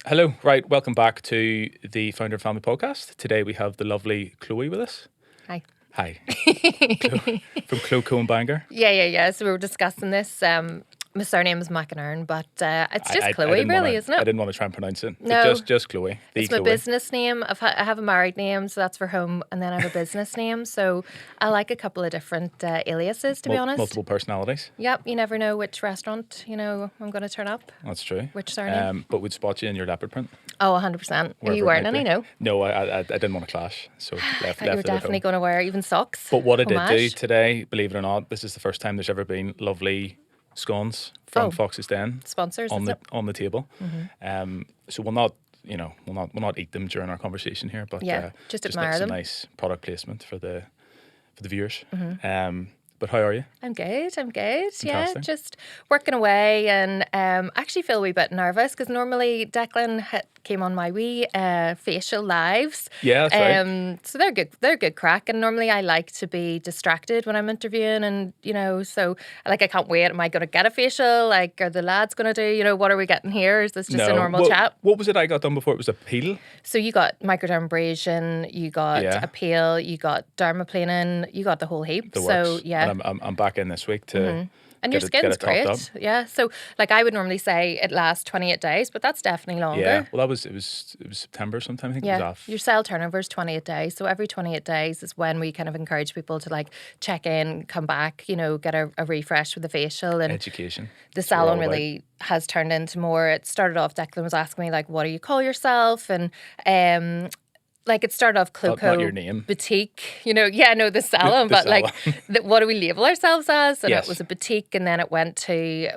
Hello, right, welcome back to the Founder and Family Podcast. Today we have the lovely Chloe with us. Hi. Hi. From Chloco and Bangor. Yeah. So we were discussing this. My surname is McAnirn, but it's just Chloe, isn't it? I didn't want to try and pronounce it. No. But just Chloe. It's Chloe. my business name. I have a married name, so that's for home, and then I have a business name. So I like a couple of different aliases, to be honest. Multiple personalities. Yep, you never know which restaurant, I'm going to turn up. That's true. Which surname? But we'd spot you in your leopard print. Oh, 100%. Are you wearing any? No? No, I didn't want to clash, so I thought you were definitely going to wear even socks. But what I did do today, believe it or not, this is the first time there's ever been lovely scones from Fox's Den sponsors on the table. Mm-hmm. So we'll not eat them during our conversation here, but just admire them. Some nice product placement for the viewers. Mm-hmm. But how are you? I'm good. Fantastic. Yeah, just working away, and actually feel a wee bit nervous because normally Declan came on my wee facial lives. Yeah, that's right. So they're good crack, and normally I like to be distracted when I'm interviewing, and so I can't wait. Am I going to get a facial? Are the lads going to do? What are we getting here? Is this just a normal chat? What was it I got done before? It was a peel. So you got microdermabrasion, you got a peel, you got dermaplaning, you got the whole heap. So yeah. And I'm back in this week to and your skin's great. Yeah. So I would normally say it lasts 28 days, but that's definitely longer. Yeah. Well, it was September sometime. I think it was off. Your cell turnover is 28 days. So every 28 days is when we kind of encourage people to check in, come back, get a refresh with the facial and education. The salon really has turned into more. It started off, Declan was asking me what do you call yourself? And it started off Chloco not your name. Boutique, the salon, but salon. What do we label ourselves as? And yes. It was a boutique, and then it went to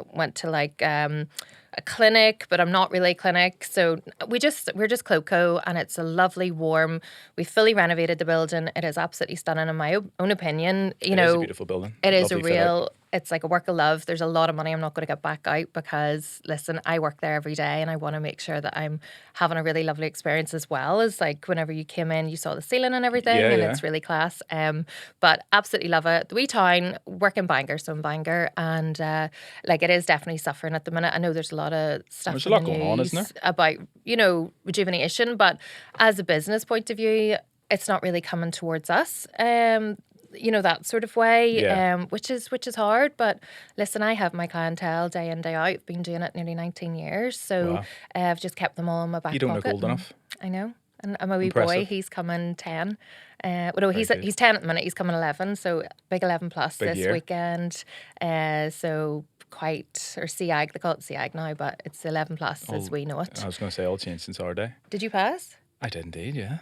a clinic, but I'm not really a clinic. So we're just Chloco, and it's a lovely, warm. We fully renovated the building. It is absolutely stunning, in my own opinion. It is a beautiful building. It is a real. It's like a work of love. There's a lot of money I'm not going to get back out because, listen, I work there every day and I want to make sure that I'm having a really lovely experience as well. As whenever you came in, you saw the ceiling and everything, it's really class. But absolutely love it. The wee town, work in Bangor, so in Bangor, and it is definitely suffering at the minute. I know there's a lot of stuff. There's a lot going on, isn't there? About rejuvenation, but as a business point of view, it's not really coming towards us. That sort of way, which is hard. But listen, I have my clientele day in, day out. I've been doing it nearly 19 years. So I've just kept them all in my back pocket. You don't look old enough. I know. And my wee boy, he's coming 10. He's 10 at the minute. He's coming 11. So big 11 plus big this year. Weekend. So or CAG, they call it CAG now, but it's 11 plus as we know it. I was going to say all changed since our day. Did you pass? I did indeed, yeah.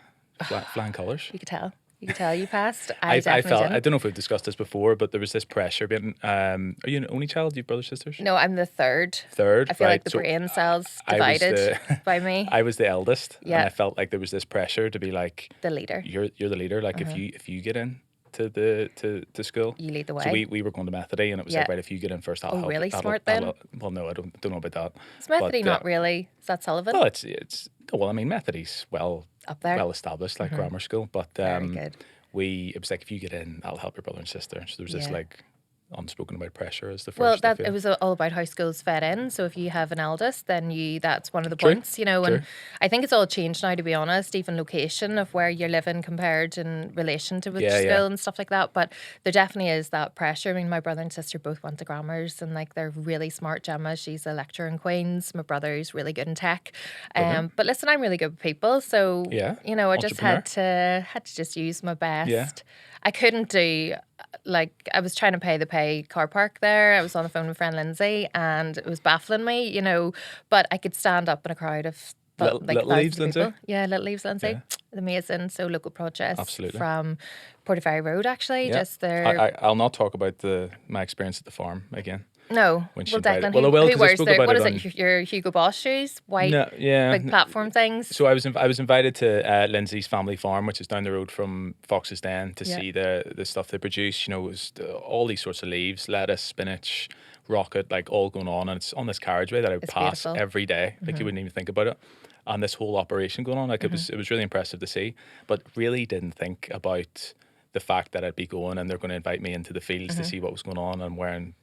Flying colours. You could tell. You could tell you passed. I felt. I don't know if we've discussed this before, but there was this pressure. Are you an only child? Do you have brothers, sisters? No, I'm the third. Third. I feel like the brain cells divided by me. I was the eldest, yeah. And I felt like there was this pressure to be the leader. You're the leader. If you get in to school, you lead the way. So we were going to Methody, and it was right. If you get in first, I'll help. Really smart then? Well, no, I don't know about that. Is Methody not really? Is that Sullivan? Well, it's Methody's up there, well established, grammar school, but very good. It was if you get in, I'll help your brother and sister. So there was this unspoken about pressure as the first. Well, it was all about how schools fed in. So if you have an eldest, then that's one of the points, True. And I think it's all changed now, to be honest, even location of where you're living compared in relation to which school and stuff like that. But there definitely is that pressure. I mean, my brother and sister both went to grammars, and they're really smart. Gemma, she's a lecturer in Queen's. My brother's really good in tech. But listen, I'm really good with people. So, I just had to just use my best. Yeah. I couldn't do, I was trying to pay the car park there. I was on the phone with friend Lindsay, and it was baffling me, but I could stand up in a crowd of Little Leaves Lindsay? Yeah, Little Leaves Lindsay. Yeah. Amazing. So local produce. Absolutely. From Portaferry Road, actually. Yeah. Just there. I'll not talk about my experience at the farm again. No. Declan, who wears what is it? Your Hugo Boss shoes? White, big platform things? So I was invited to Lindsay's family farm, which is down the road from Fox's Den, to see the stuff they produce. It was all these sorts of leaves, lettuce, spinach, rocket, all going on. And it's on this carriageway that I would pass beautiful. Every day. You wouldn't even think about it. And this whole operation going on, it was really impressive to see. But really didn't think about the fact that I'd be going and they're going to invite me into the fields to see what was going on. And wearing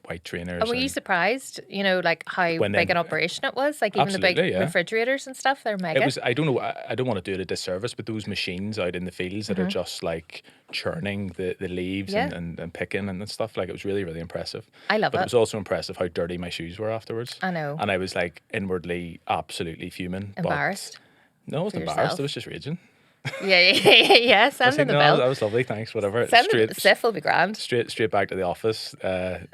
white trainers. And were you surprised, like how When big then- an operation it was? Like even the big Absolutely, yeah. refrigerators and stuff, they're mega. It was. I don't know. I don't want to do it a disservice, but those machines out in the fields that are just like churning the leaves Yeah. and picking and stuff. Like, it was really, really impressive. I love But it. it was also impressive how dirty my shoes were afterwards. I know. And I was like inwardly absolutely fuming. Embarrassed But no, I wasn't for embarrassed. yourself. I was just raging. Yeah. I was Send them like, the no, bill. that was lovely. Thanks. Whatever. Send them. Sif will be grand. Straight back to the office, cleaning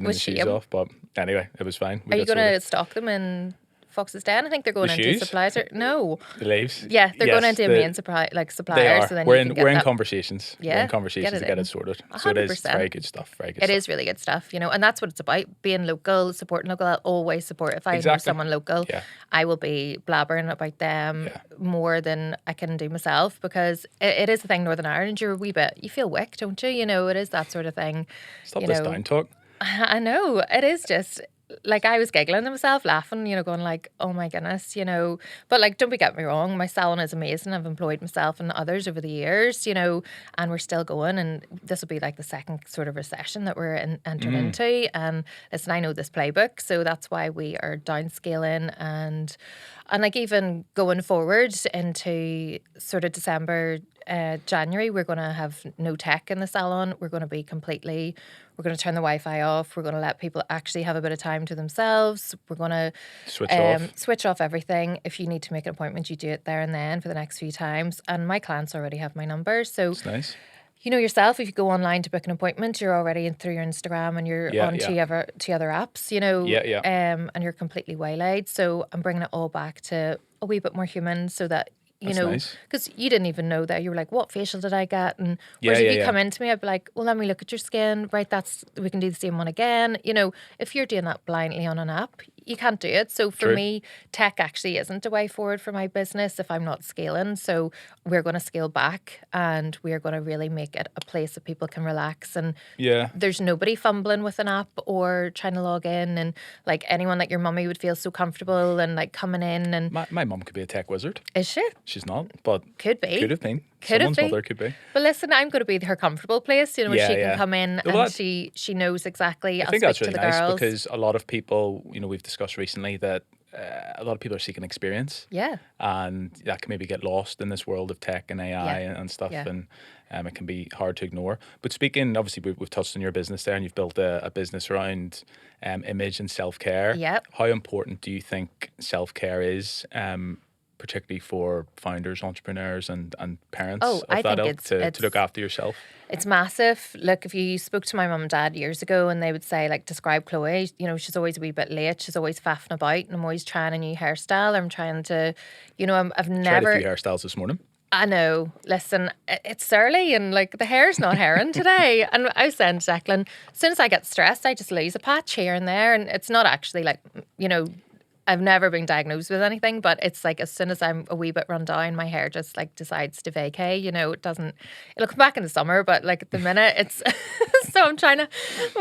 With the shoes shame. off. But anyway, it was fine. We Are you got going to sorted. stock them in Fox's Den? I think they're going The into shoes? suppliers. No. The leaves? Yeah, they're going Yes, into a main supply, like They suppliers. are. So then We're you in can get we're in that. conversations. We're Yeah, in conversations get it to get in. it sorted. So it is. It's 100%. very good stuff. Very good It stuff. is really good stuff, and that's what it's about. Being local, supporting local. I'll always support. If I know Exactly. someone local, Yeah. I will be blabbering about them Yeah. more than I can do myself, because it is the thing. Northern Ireland, you're a wee bit, you feel wick, don't you? It is that sort of thing. Stop this down talk. I know, it is just like, I was giggling to myself, laughing, going like, oh my goodness, But like, don't get me wrong, my salon is amazing. I've employed myself and others over the years, and we're still going. And this will be like the second sort of recession that we're entering into. And listen, I know this playbook, so that's why we are downscaling and like even going forward into sort of December, January, we're going to have no tech in the salon. We're going to be we're going to turn the Wi-Fi off. We're going to let people actually have a bit of time to themselves. We're going to switch off everything. If you need to make an appointment, you do it there and then for the next few times. And my clients already have my number. So It's nice. you know yourself, if you go online to book an appointment, you're already in through your Instagram and you're on two other apps, and you're completely waylaid. So I'm bringing it all back to a wee bit more human, so that That's nice. because you didn't even know that. You were like, what facial did I get? And Yeah, whereas if yeah, you yeah. come into me, I'd be like, well, let me look at your skin. Right, we can do the same one again. If you're doing that blindly on an app, you can't do it. So for True. me, tech actually isn't a way forward for my business if I'm not scaling. So we're going to scale back, and we're going to really make it a place that people can relax. And Yeah. there's nobody fumbling with an app or trying to log in, and like anyone that your mummy would feel so comfortable and like coming in. And My mum could be a tech wizard. is she? She's not, but Could be. could have been. Could have Someone's been. mother could be. But listen, I'm going to be her comfortable place, where Yeah, she can yeah. come in Well, and that- she knows exactly. I I'll think speak that's to really the nice girls. because a lot of people, we've discussed recently that a lot of people are seeking experience. Yeah. And that can maybe get lost in this world of tech and AI and stuff, Yeah. and it can be hard to ignore. But speaking, obviously, we've touched on your business there, and you've built a business around image and self-care. Yep. How important do you think self-care is, particularly for founders, entrepreneurs, and parents Oh, of I that think ilk to look after yourself? It's massive. Look, if you spoke to my mum and dad years ago and they would say, like, describe Chloe, she's always a wee bit late. She's always faffing about, and I'm always trying a new hairstyle. I'm trying to, I've Tried never. a few hairstyles this morning. I know. Listen, it's early and like the hair's not herring today. And I was saying to Declan, as soon as I get stressed, I just lose a patch here and there. And it's not actually like, I've never been diagnosed with anything, but it's like as soon as I'm a wee bit run down, my hair just like decides to vacay. It doesn't, it'll come back in the summer, but like at the minute it's, so I'm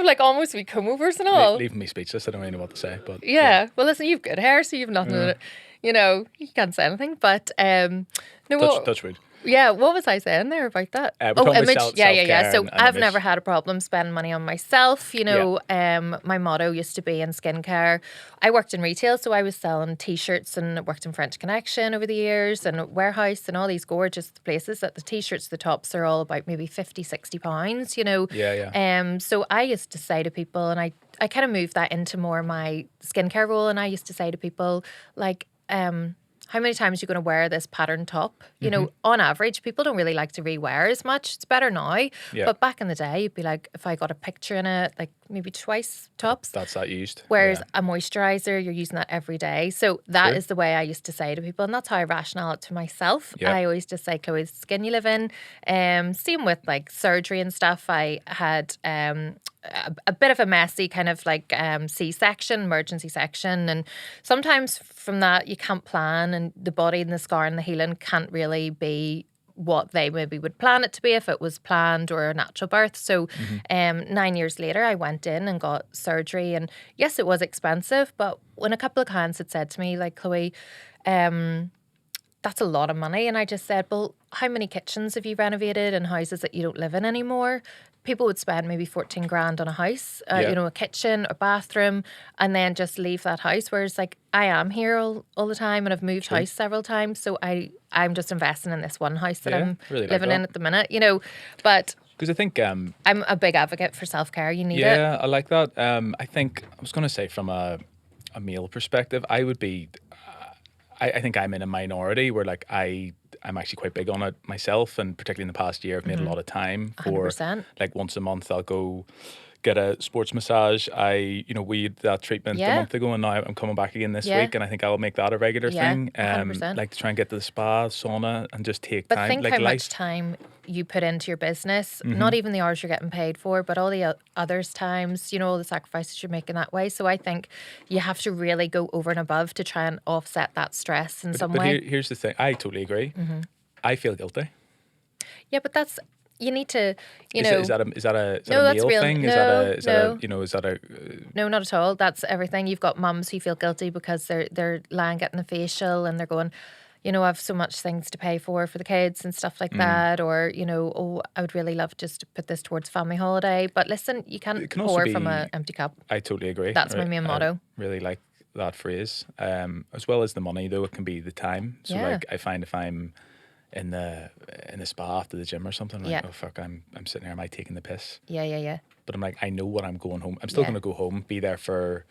like almost wee comb overs and all. Leaving me speechless. I don't really know what to say, but Yeah. Well, listen, you've good hair, so you've nothing, you can't say anything, but no, Touch wood. yeah, what was I saying there about that? We're talking about image. Yeah. self-care So and I've image. never had a problem spending money on myself. My motto used to be in skincare. I worked in retail, so I was selling T-shirts and worked in French Connection over the years and warehouse and all these gorgeous places that the T-shirts, the tops are all about maybe 50, 60 pounds, Yeah. So I used to say to people, and I kind of moved that into more my skincare role, and I used to say to people like, how many times are you going to wear this pattern top? On average, people don't really like to rewear as much. It's better now. Yeah. But back in the day, you'd be like, if I got a picture in it, like maybe twice tops. That's that used. Whereas Yeah. a moisture,izer, you're using that every day. So that is True. the way I used to say to people. And that's how I rationale it to myself. Yeah. I always just say, Chloe, the skin you live in. Same with like surgery and stuff. I had a bit of a messy kind of like C-section, emergency section. And sometimes from that you can't plan, and the body and the scar and the healing can't really be what they maybe would plan it to be if it was planned or a natural birth. So 9 years later, I went in and got surgery. And yes, it was expensive, but when a couple of clients had said to me, like, Chloe, that's a lot of money. And I just said, well, how many kitchens have you renovated and houses that you don't live in anymore? people would spend maybe 14 grand on a house, Yeah. you know, a kitchen, a bathroom, and then just leave that house. Whereas like I am here all the time and I've moved house several times. So I'm just investing in this one house that I'm really like living in that. at the minute, you know. But Because I think I'm a big advocate for self-care. You need it. yeah, I like that. I think I was going to say from a male perspective, I would be. I think I'm in a minority where like I'm actually quite big on it myself, and particularly in the past year, I've made a lot of time for 100%. like once a month I'll go get a sports massage. We had that treatment a month ago, and now I'm coming back again this week, and I think I'll make that a regular thing. 100%. Like to try and get to the spa, sauna, and just take But time. think like how life, much time you put into your business, not even the hours you're getting paid for, but all the others times, you know, all the sacrifices you're making that way. So I think you have to really go over and above to try and offset that stress in some way. here's the thing. I totally agree. I feel guilty. Yeah, but that's, you need to, you Is know. that a No, that's male real. thing? No, no. Is that a No, not at all. That's everything. You've got mums who feel guilty because they're lying getting a facial and they're going, you know, I have so much things to pay for the kids and stuff like that. Or, you know, oh, I would really love just to put this towards family holiday. But listen, you can't can also pour be- from an empty cup. I totally agree. That's my main motto. I really like that phrase. As well as the money, though, it can be the time. So Yeah. like I find if I'm in the spa after the gym or something, like, Yeah. oh fuck, I'm sitting there, am I taking the piss? Yeah. But I'm like, I know what I'm going home. I'm still Yeah. going to go home, be there for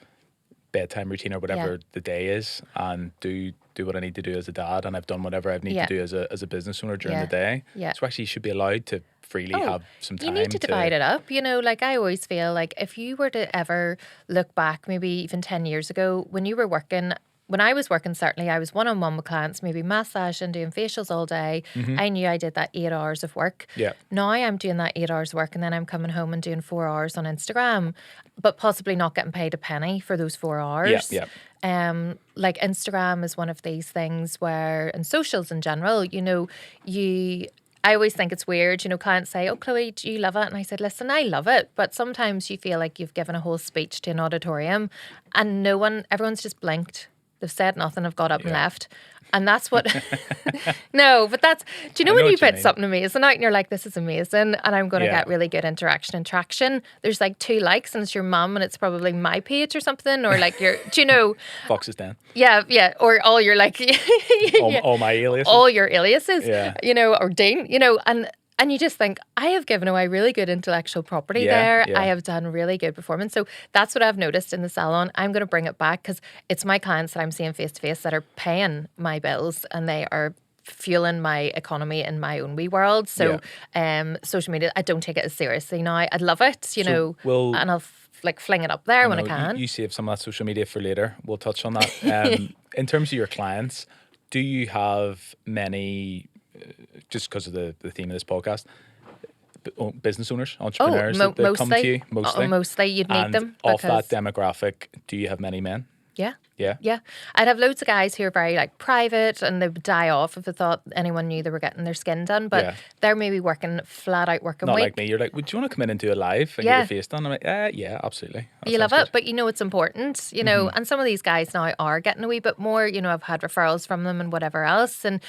bedtime routine or whatever the day is, and do what I need to do as a dad, and I've done whatever I need Yeah. to do as a business owner during Yeah. the day. Yeah. So actually, you should be allowed to freely have some time. You need to divide it up. You know, like I always feel like if you were to ever look back, maybe even 10 years ago, when you were working, when I was working, certainly I was one-on-one with clients, maybe massage and doing facials all day. I knew I did that 8 hours of work. Yeah. Now I'm doing that 8 hours of work and then I'm coming home and doing 4 hours on Instagram, but possibly not getting paid a penny for those 4 hours. Yeah. Like Instagram is one of these things where, and socials in general, you know, I always think it's weird, you know, clients say, oh, Chloe, do you love it? And I said, listen, I love it. But sometimes you feel like you've given a whole speech to an auditorium and everyone's just blinked. They've said nothing, have got up and left. And that's what, no, but that's, do you know when you put something amazing out and you're like, this is amazing and I'm going to get really good interaction and traction. There's like 2 likes and it's your mum and it's probably my page or something, or like your, do you know? Foxes Den. Yeah. Or all your like, all my aliases. all your aliases, Yeah. you know, or Dean, you know, and you just think, I have given away really good intellectual property there. Yeah. I have done really good performance. So that's what I've noticed in the salon. I'm going to bring it back because it's my clients that I'm seeing face to face that are paying my bills and they are fueling my economy in my own wee world. So social media, I don't take it as seriously now. I love it, you know, and I'll like fling it up there when I can. You save some of that social media for later. We'll touch on that. In terms of your clients, do you have many... just because of the theme of this podcast, business owners, entrepreneurs that come to you mostly? Mostly, you'd need And them. off that demographic, do you have many men? Yeah. Yeah. I'd have loads of guys who are very like private and they would die off if they thought anyone knew they were getting their skin done. But they're maybe working flat out working Not week. like me. You're like, would you want to come in and do a live and get your face done? I'm like, yeah, absolutely. That You love sounds it, but you know it's important, you know, and some of these guys now are getting a wee bit more, you know, I've had referrals from them and whatever else. And,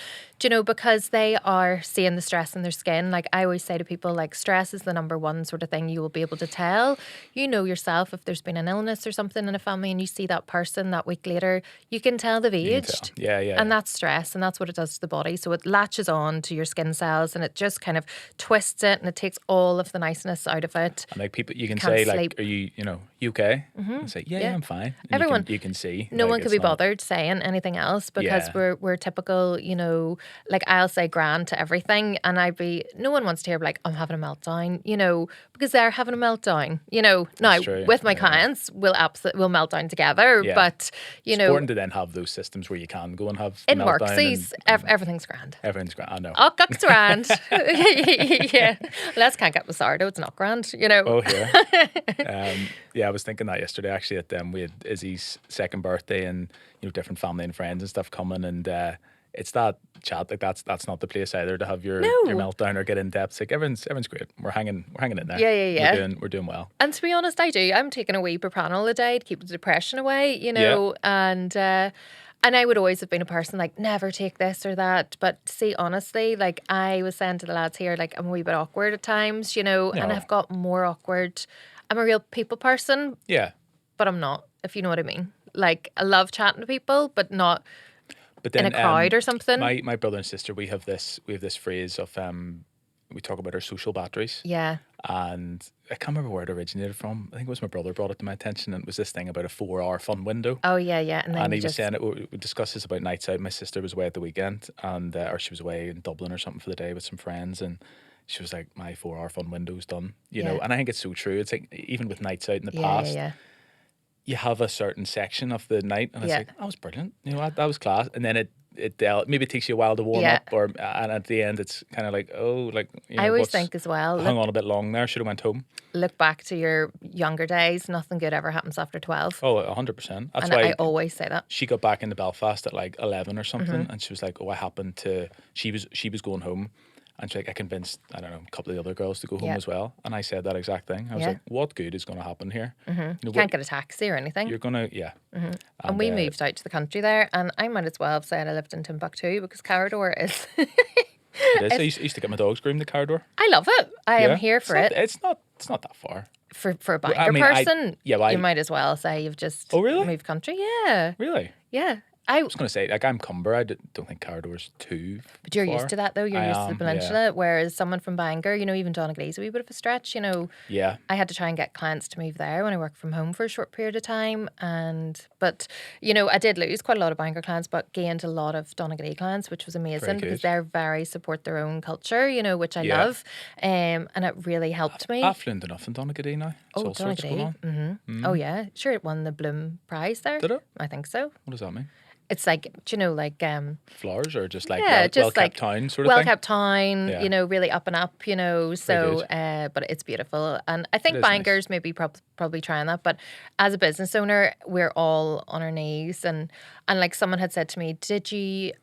you know, because they are seeing the stress in their skin, like I always say to people, like stress is the number one sort of thing you will be able to tell. You know yourself if there's been an illness or something in a family and you see that person that week later, you can tell they've aged. Yeah. And that's stress and that's what it does to the body. So it latches on to your skin cells and it just kind of twists it and it takes all of the niceness out of it. And like people, you can Can't say sleep. like, are you okay? And say, yeah, I'm fine. And Everyone, you can see. No like, one could it's be not- bothered saying anything else because we're typical, you know, like I'll say grand to everything and no one wants to hear like, I'm having a meltdown, you know, because they're having a meltdown, you know. Now, true. with my clients, we'll melt down together, but, you It's know. important to then have those systems where you can go and have In meltdown Worksies, everything's grand. everything's grand. I know. Oh, cook's grand. Yeah. Let's can't get the sourdough. It's not grand, you know. Oh, here. I was thinking that yesterday actually we had Izzy's second birthday and, you know, different family and friends and stuff coming and it's that chat, like that's not the place either to have your meltdown or get in depth. It's like everyone's great. We're hanging in there. Yeah. We're doing well. And to be honest, I do. I'm taking a wee Propanol a day to keep the depression away, you know, and And I would always have been a person like, never take this or that. But see, honestly, like I was saying to the lads here, like I'm a wee bit awkward at times, you know, and No. I've got more awkward. I'm a real people person, Yeah. but I'm not, if you know what I mean. Like I love chatting to people, but not But in a then crowd or something. my brother and sister, we have this phrase of we talk about our social batteries. Yeah. And I can't remember where it originated from. I think it was my brother brought it to my attention, and it was this thing about a 4-hour fun window. Oh, yeah, yeah. And then And you he was just, saying we discussed this about nights out. My sister was away at the weekend, and or she was away in Dublin or something for the day with some friends, and she was like, "My 4-hour fun window's done," you know. Yeah. And I think it's so true. It's like even with nights out in the yeah, past, yeah, you have a certain section of the night, and it's Yeah. like that was brilliant, you know, that was class, and then maybe it takes you a while to warm Yeah. up, and at the end it's kind of like, oh, like, you know, I always what's think as well, hung on a bit long there, should have went home. look back to your younger days. Nothing good ever happens after 12. Oh, 100%. That's And why I always say that. she got back into Belfast at like 11 or something, Mm-hmm. and she was like, oh, I happened to, she was going home, and she's like, I convinced, I don't know, a couple of the other girls to go home Yeah. as well. And I said that exact thing. I was Yeah. like, what good is going to happen here? You know, You can't get a taxi or anything. you're going to, yeah. And we moved out to the country there, and I might as well have said I lived in Timbuktu because Carador is. It is. I used to get my dogs groomed at Cardor. I love it. I am Yeah. here for it. It's not that far. For a banker I mean, person, well, you might as well say you've just Oh, really? moved country. Yeah, Really? yeah. I was going to say, like, I'm Cumber. I don't think Cardor's too But you're far. used to that though. You're I used to am, the peninsula, whereas someone from Bangor, you know, even Donegal's a wee bit of a stretch. You know, Yeah. I had to try and get clients to move there when I worked from home for a short period of time. But you know, I did lose quite a lot of Bangor clients, but gained a lot of Donegal clients, which was amazing because good. they're very support their own culture. You know, which I Yeah. love, and it really helped me. Affluent enough in Donegal now. It's all sorts going on. Mm-hmm. Oh yeah, sure. It won the Bloom Prize there. Did it? I think so. What does that mean? It's like, do you know, like Flowers or just like yeah, just well-kept like town sort of thing? well-kept town, Yeah. you know, really up and up, you know. So, good. but it's beautiful, and I think It is nice. Bangor's maybe probably trying that. But as a business owner, we're all on our knees, and like someone had said to me,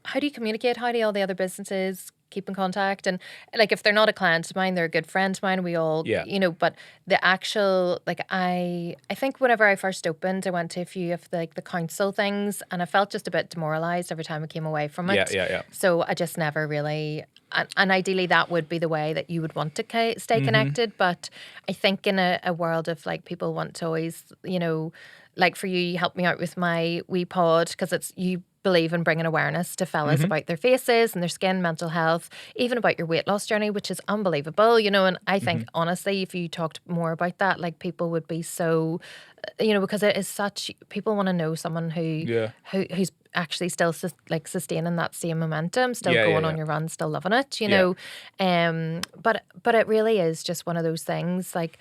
how do you communicate? How do all the other businesses keep in contact? And like if they're not a client of mine, they're a good friend of mine. We all, Yeah. you know. But the actual like I think whenever I first opened, I went to a few of the council things, and I felt just a bit demoralised every time I came away from it. Yeah. So I just never really, and ideally that would be the way that you would want to stay connected. But I think in a world of like people want to always, you know, like for you help me out with my wee pod because it's you believe in bringing awareness to fellas about their faces and their skin, mental health, even about your weight loss journey, which is unbelievable, you know. And I think honestly, if you talked more about that, like people would be so, you know, because it is such, people want to know someone who's actually still sustaining that same momentum, still going on your run, still loving it, you know. But it really is just one of those things like,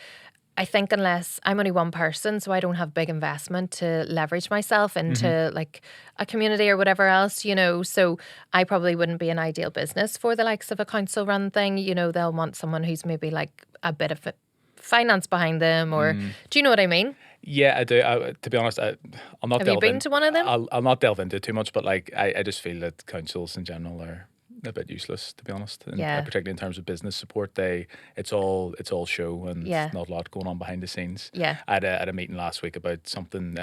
I think unless I'm only one person, so I don't have big investment to leverage myself into like a community or whatever else, you know, so I probably wouldn't be an ideal business for the likes of a council run thing. You know, they'll want someone who's maybe like a bit of finance behind them or do you know what I mean? Yeah, I do. To be honest, I'll not Have you delve been to one of them? I'll not delve into it too much, but like I just feel that councils in general are a bit useless, to be honest. And Yeah. particularly in terms of business support, it's all show and Yeah. not a lot going on behind the scenes. Yeah. I had a meeting last week about something.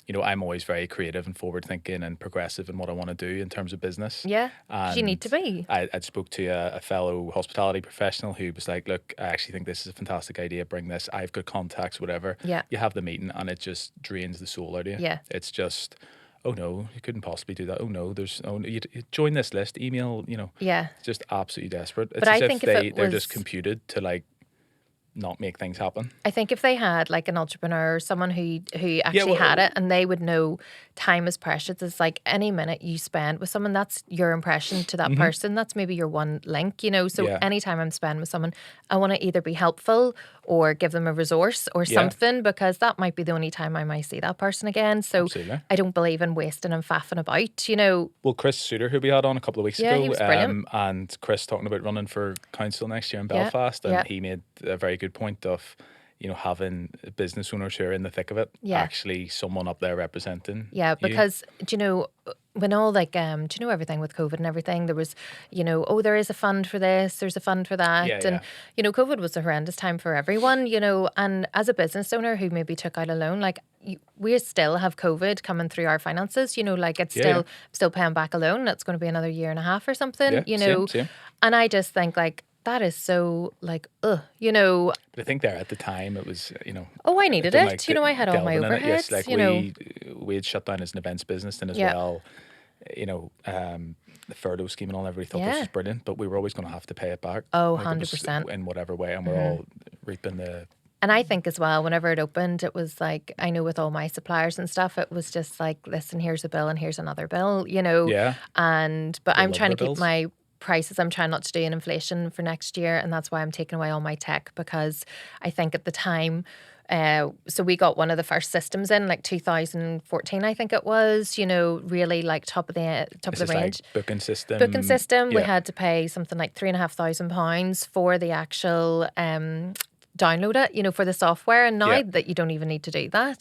You know, I'm always very creative and forward thinking and progressive in what I want to do in terms of business. Yeah, 'cause you need to be. I spoke to a fellow hospitality professional who was like, look, I actually think this is a fantastic idea. Bring this. I've got contacts, whatever. Yeah. You have the meeting and it just drains the soul out of you. Yeah. It's just, oh no, you couldn't possibly do that. Oh no, you join this list, email, you know. Yeah. It's just absolutely desperate. It's But as I if think if they're it just was- computed to like not make things happen. I think if they had like an entrepreneur or someone who actually had it and they would know time is precious. It's like any minute you spend with someone, that's your impression to that person. That's maybe your one link, you know. So Yeah. anytime I'm spending with someone, I want to either be helpful or give them a resource or something because that might be the only time I might see that person again. So Absolutely. I don't believe in wasting and faffing about, you know. Well, Chris Suter, who we had on a couple of weeks Yeah, ago, he was brilliant. and Chris talking about running for council next year in Yeah, Belfast, and yeah. he made a very good point of, having business owners who are in the thick of it, actually someone up there representing Yeah, you. because, do you know, when all like, do you know everything with COVID and everything, there was, oh, there is a fund for this, there's a fund for that. Yeah, And, COVID was a horrendous time for everyone, and as a business owner who maybe took out a loan, like, we still have COVID coming through our finances, like it's still paying back a loan. It's going to be another year and a half or something, Same. And I just think like, that is so like, But I think there at the time it was, Oh, I needed don't it. I had all my delving in it. overheads. Yes, like we had shut down as an events business, and as well, the furlough scheme and all. Everybody thought this was brilliant, but we were always going to have to pay it back. Oh, like, 100%. in whatever way, and we're all reaping the. And I think as well, whenever it opened, it was like, I know with all my suppliers and stuff, it was just like, listen, here's a bill and here's another bill, Yeah. But They I'm love trying to their keep bills. my prices. I'm trying not to do an inflation for next year. And that's why I'm taking away all my tech, because I think at the time, so we got one of the first systems in like 2014, I think it was, really like top of the range. Like booking system. We Yeah. had to pay something like £3,500 for the actual download it, for the software. And now that you don't even need to do that,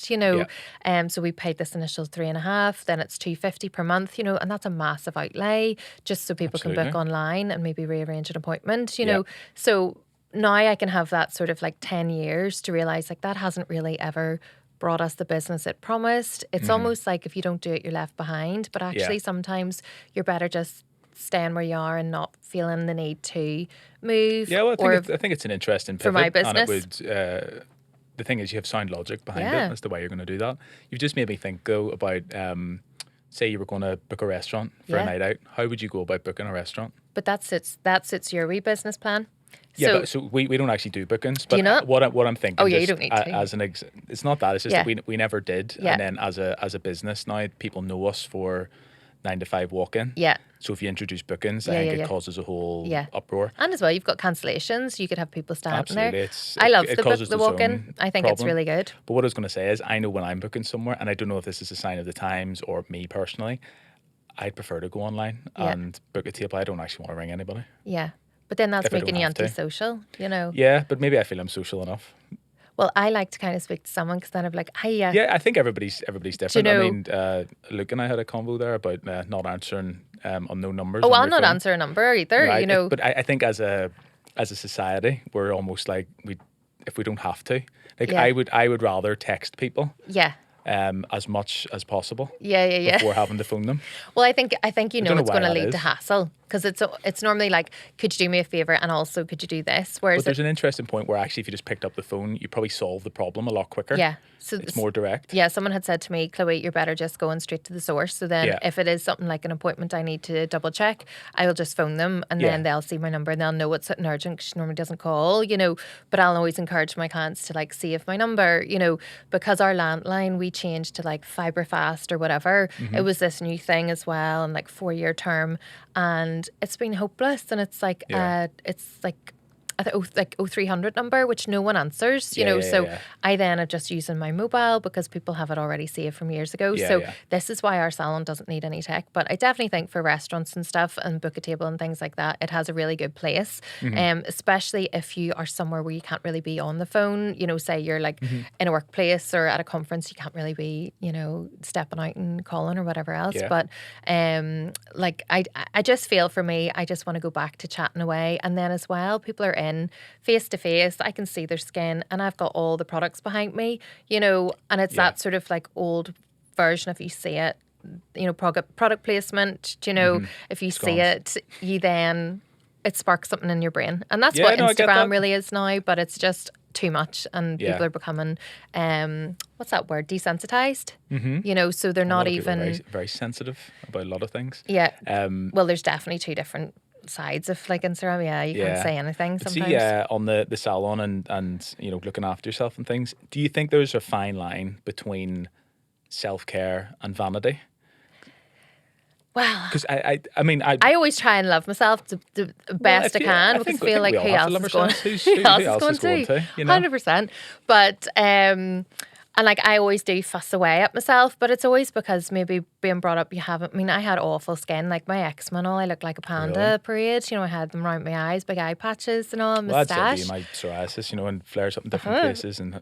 so we paid this initial 3.5, then it's £250 per month, and that's a massive outlay just so people can book Absolutely. online and maybe rearrange an appointment, Yeah. So now I can have that sort of like 10 years to realize like that hasn't really ever brought us the business it promised. It's almost like if you don't do it, you're left behind. But actually, sometimes you're better just staying where you are and not feeling the need to move. Yeah, well, I think it's an interesting pivot. for my And it business. would, the thing is, you have sound logic behind Yeah. it. That's the way you're going to do that. You've just made me think, though, about, say you were going to book a restaurant for a Yeah. night out. How would you go about booking a restaurant? But that's your wee business plan. Yeah, so we don't actually do bookings. But you not? what I'm thinking, Oh, yeah, you just don't need to. as an it's not that. It's just Yeah. that we never did. Yeah. And then as a business now, people know us for 9 to 5 walk-in. Yeah. So if you introduce bookings, I Yeah, think yeah, it yeah. causes a whole Yeah. uproar. And as well, you've got cancellations. You could have people standing Absolutely. there. It's, I love it the causes the its walk-in. own I think it's problem. really good. But what I was going to say is, I know when I'm booking somewhere, and I don't know if this is a sign of the times or me personally, I'd prefer to go online Yeah. and book a table. I don't actually want to ring anybody. Yeah. But then that's If I don't making you have to. antisocial, Yeah, but maybe I feel I'm social enough. Well, I like to kind of speak to someone because then I'm like, hey, Yeah, I think everybody's different. know- I mean, Luke and I had a convo there about not answering unknown numbers. oh, on I'll your not phone. answer a number either, Right, But I think as a society, we're almost like if we don't have to. Like Yeah. I would rather text people Yeah. as much as possible Yeah. before having to phone them. Well, I think don't it's know going why to that lead to is. hassle because it's normally like, could you do me a favor and also could you do this? Whereas But there's an interesting point where actually if you just picked up the phone, you probably solve the problem a lot quicker. yeah, so It's more direct. Yeah, someone had said to me, Chloe, you're better just going straight to the source. So then Yeah. if it is something like an appointment I need to double check, I will just phone them and then Yeah. they'll see my number and they'll know it's something urgent because she normally doesn't call, But I'll always encourage my clients to like save my number, because our landline, we changed to like fibre fast or whatever. Mm-hmm. It was this new thing as well and like 4-year term. And it's been hopeless. And it's like, Yeah. I think 0300 number, which no one answers, Yeah, yeah, so yeah. I then are just using my mobile because people have it already saved from years ago. Yeah, so yeah. this is why our salon doesn't need any tech. But I definitely think for restaurants and stuff and book a table and things like that, it has a really good place. Mm-hmm. Especially if you are somewhere where you can't really be on the phone, say you're like Mm-hmm. in a workplace or at a conference, you can't really be, stepping out and calling or whatever else. Yeah. But like I just feel for me, I just want to go back to chatting away. And then as well, people are in face to face. I can see their skin and I've got all the products behind me, and it's Yeah. that sort of like old version if you see it, product placement, if you see Scones. it, you then it sparks something in your brain. And that's Yeah, what no, I get that. Instagram really is now, but it's just too much and Yeah. people are becoming what's that word? Desensitized. So they're A lot not of people are even very, very sensitive about a lot of things. yeah. Um, Well, there's definitely two different sides of like Instagram. Yeah, you Yeah. can't say anything But sometimes. see, on the salon and looking after yourself and things, do you think there's a fine line between self-care and vanity? Well, Because I mean, I I always try and love myself the best I if you- can I because think- I I feel think like we who all have else to is love going? ourselves. Who else is going to? you know? 100%. But And like I always do fuss away at myself, but it's always because maybe being brought up you haven't. I mean, I had awful skin, like my eczema and all. I looked like a Really? panda parade. You know, I had them around my eyes, big eye patches and all, Well, I'd say it'd be moustache. my psoriasis, and flares up in different Uh-huh. places, and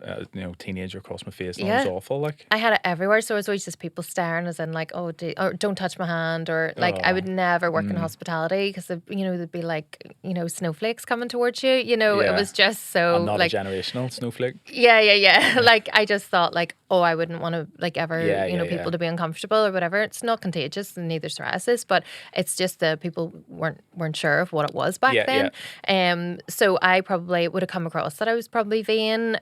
teenager across my face, and all. It was Yeah. awful. Like, I had it everywhere, so it was always just people staring, as in like, "Oh, or don't touch my hand," or like I oh, would never work in hospitality because there'd be like snowflakes coming towards you. It yeah. was just I'm so not a like generational snowflake. yeah. Like I just thought like, oh, I wouldn't want to like ever, Yeah, yeah, people yeah. to be uncomfortable or whatever. It's not contagious and neither psoriasis, but it's just that people weren't sure of what it was back Yeah, yeah. then. So I probably would have come across that I was probably vain.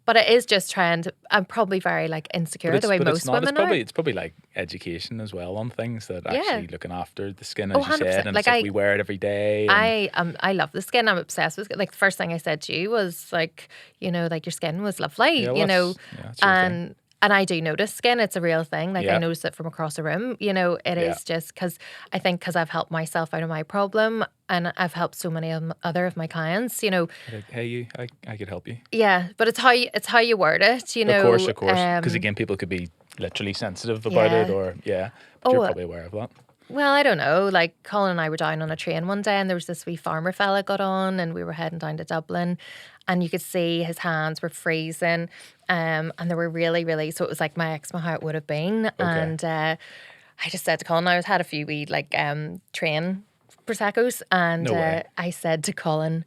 But it is just trying to. I'm probably very like But insecure the it's way but it's most not. women are. It's probably like education as well on things that Yeah. actually looking after the skin, Oh, as you said, 100%. and Like it's like we wear it every day, and I love the skin. I'm obsessed with it. Like the first thing I said to you was like, like your skin was yeah, lovely, well, that's your thing. and I do notice skin. It's a real thing. Like I Yeah, notice it from across a room. It yeah. is just because I think because I've helped myself out of my problem and I've helped so many other of my clients. Like, hey, I could help you. Yeah, but it's how you word it. Of course. Because again, people could be literally sensitive about it, Yeah. or yeah, but you're Oh, probably aware of that. well, I don't know. Like Colin and I were down on a train one day, and there was this wee farmer fella got on, and we were heading down to Dublin, and you could see his hands were freezing, and they were really, really. So it was like my eczema how it would have been, Okay. and I just said to Colin, I had a few wee like train proseccos, and No way. I said to Colin,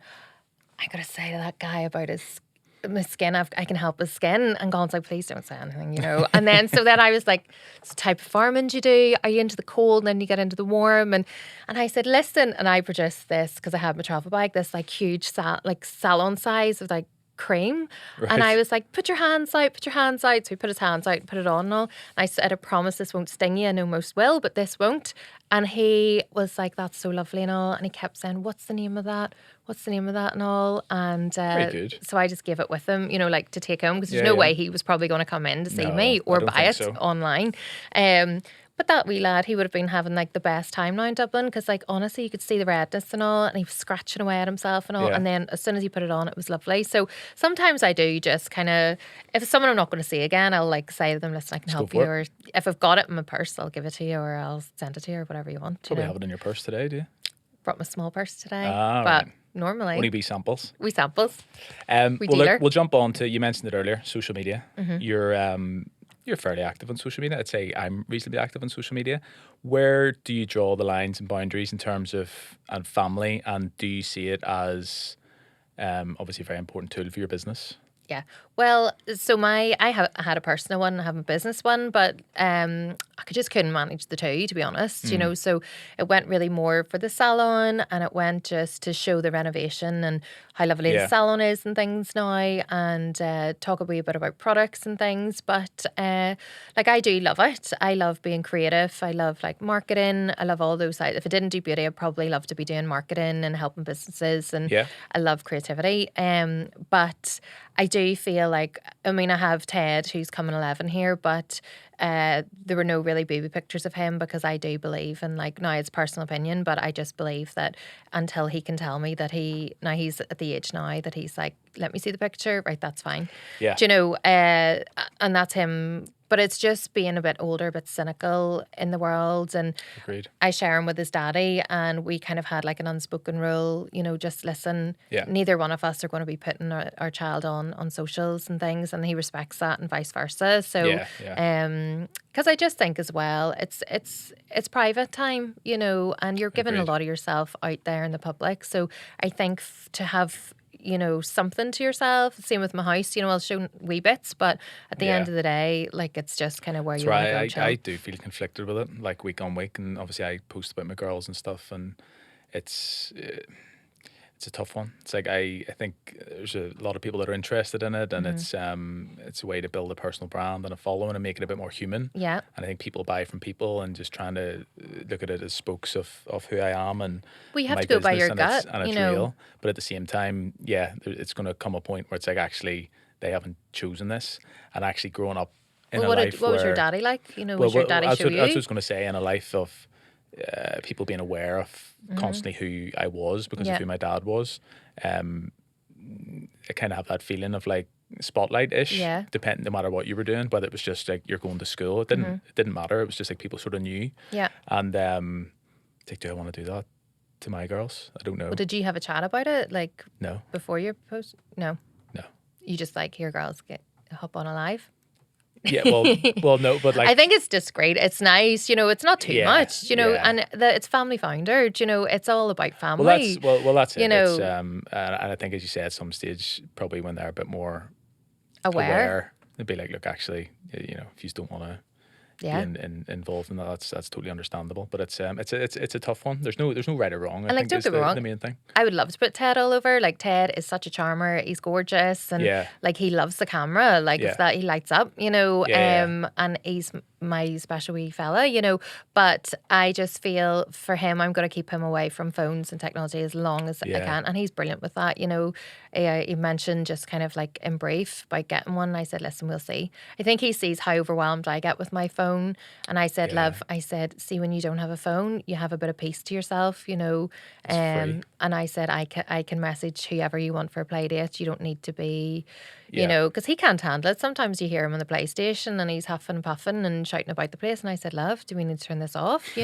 I gotta say to that guy about his my skin. I can help his skin. And Colin's like, please don't say anything. And then so then I was like, it's the type of farming you do. Are you into the cold and then you get into the warm? And I said, listen. And I produced this because I had my travel bag, this like huge salon size of like cream. And I Right. was like, put your hands out, put your hands out. So he put his hands out and put it on and all. And I said, I promise this won't sting you. I know most will, but this won't. And he was like, that's so lovely and all. And he kept saying, what's the name of that? What's the name of that and all? And Very good. so I just gave it with him, like to take home because there's Yeah, no yeah. way he was probably going to come in to see No, me I or don't buy think it so. online. But that wee lad, he would have been having like the best time now in Dublin because like honestly you could see the redness and all and he was scratching away at himself and all Yeah. and then as soon as he put it on it was lovely. So sometimes I do just kind of, if it's someone I'm not going to see again, I'll like say to them, listen, I can Let's go help you, for it. or if I've got it in my purse I'll give it to you or I'll send it to you or whatever you want. Probably have it in your purse today, do you? Brought my small purse today, Ah, but right. normally Only be samples. we samples. We Well, look, dealer. we'll jump on to, you mentioned it earlier, social media. Mm-hmm. You're fairly active on social media. I'd say I'm reasonably active on social media. Where do you draw the lines and boundaries in terms of and family, and do you see it as obviously a very important tool for your business? Yeah. Well, so I had a personal one, I have a business one, but I just couldn't manage the two, to be honest. So it went really more for the salon, and it went just to show the renovation and how lovely the Yeah. salon is and things now, and talk a wee bit about products and things. But like I do love it. I love being creative. I love like marketing. I love all those sides. If I didn't do beauty, I'd probably love to be doing marketing and helping businesses. And Yeah. I love creativity. But I do feel like, I mean, I have Ted who's coming 11 here, but there were no really baby pictures of him because I do believe, and like now it's personal opinion, but I just believe that until he can tell me that he's at the age now that he's like, let me see the picture, right, that's fine. Yeah. Do you know, and that's him. But it's just being a bit older, a bit cynical in the world. And Agreed. I share him with his daddy, and we kind of had like an unspoken rule, just listen. Yeah. Neither one of us are going to be putting our child on socials and things, and he respects that, and vice versa. So, Yeah. because I just think as well, it's private time, and you're giving a Agreed. lot of yourself out there in the public. So I think to have something to yourself. Same with my house, I'll show wee bits, but at the end Yeah. of the day, like it's just kind of where That's you want to right. go chill. I do feel conflicted with it, like week on week, and obviously I post about my girls and stuff, and it's a tough one. It's like I think there's a lot of people that are interested in it, and it's a way to build a personal brand and a following and make it a bit more human. Yeah. And I think people buy from people and just trying to look at it as spokes of who I am and Well, you have my to go by business, your and gut, it's real. But at the same time, yeah, it's going to come a point where it's like actually they haven't chosen this, and actually growing up in Well, a life what was your where daddy like? Was your daddy that's show what, that's what I you? was going to say, in a life of people being aware of constantly who I was because Yeah. of who my dad was. I kind of have that feeling of like spotlight-ish, Yeah. depending no matter what you were doing, whether it was just like you're going to school. It didn't matter. It was just like people sort of knew. Yeah. And like, do I want to do that to my girls? I don't know. Well, did you have a chat about it, like No, before your post? No. no. You just like, here, girls, hop on a live. Yeah, well, no, but like I think it's just great. It's nice, it's not too Yeah, much, yeah. and it's family founded, it's all about family. well, that's it. you know, It's, and I think, as you say, at some stage, probably when they're a bit more aware. they'd be like, look, actually, if you don't want to Yeah. be involved in that, that's totally understandable. But it's a tough one. There's no right or wrong. I And like, think don't is get me wrong, the main thing. I would love to put Ted all over. Like, Ted is such a charmer. He's gorgeous, and Yeah. like, he loves the camera. Like, Yeah. it's that he lights up, Yeah. and he's my special wee fella, But I just feel for him, I'm going to keep him away from phones and technology as long as I Yeah. can. And he's brilliant with that, He mentioned just kind of like in brief about getting one. And I said, listen, we'll see. I think he sees how overwhelmed I get with my phone. And I said, Yeah. love, see, when you don't have a phone, you have a bit of peace to yourself, free. And I said, I can message whoever you want for a play date. You don't need to be, Yeah. because he can't handle it. Sometimes you hear him on the PlayStation and he's huffing and puffing and shouting about the place. And I said, love, do we need to turn this off?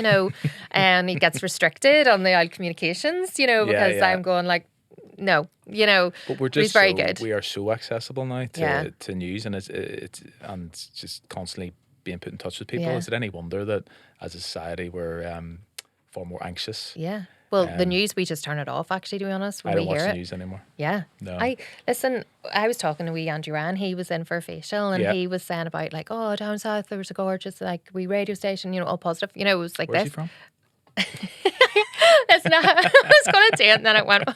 And he gets restricted on the old communications, because yeah. I'm going like, no, But we're but he's just very good. we are so accessible now Yeah. to news, and it's just constantly being put in touch with people. Yeah. Is it any wonder that as a society we're far more anxious? Yeah. Well, the news, we just turn it off, actually, to be honest, when I don't we watch hear the it. news anymore. Yeah. No. I was talking to wee Andrew Ryan. He was in for a facial, and Yeah. he was saying about like, oh, down south there was a gorgeous like wee radio station, all positive. It was like Where's he this. from? It's not. I was going to say it, and then it went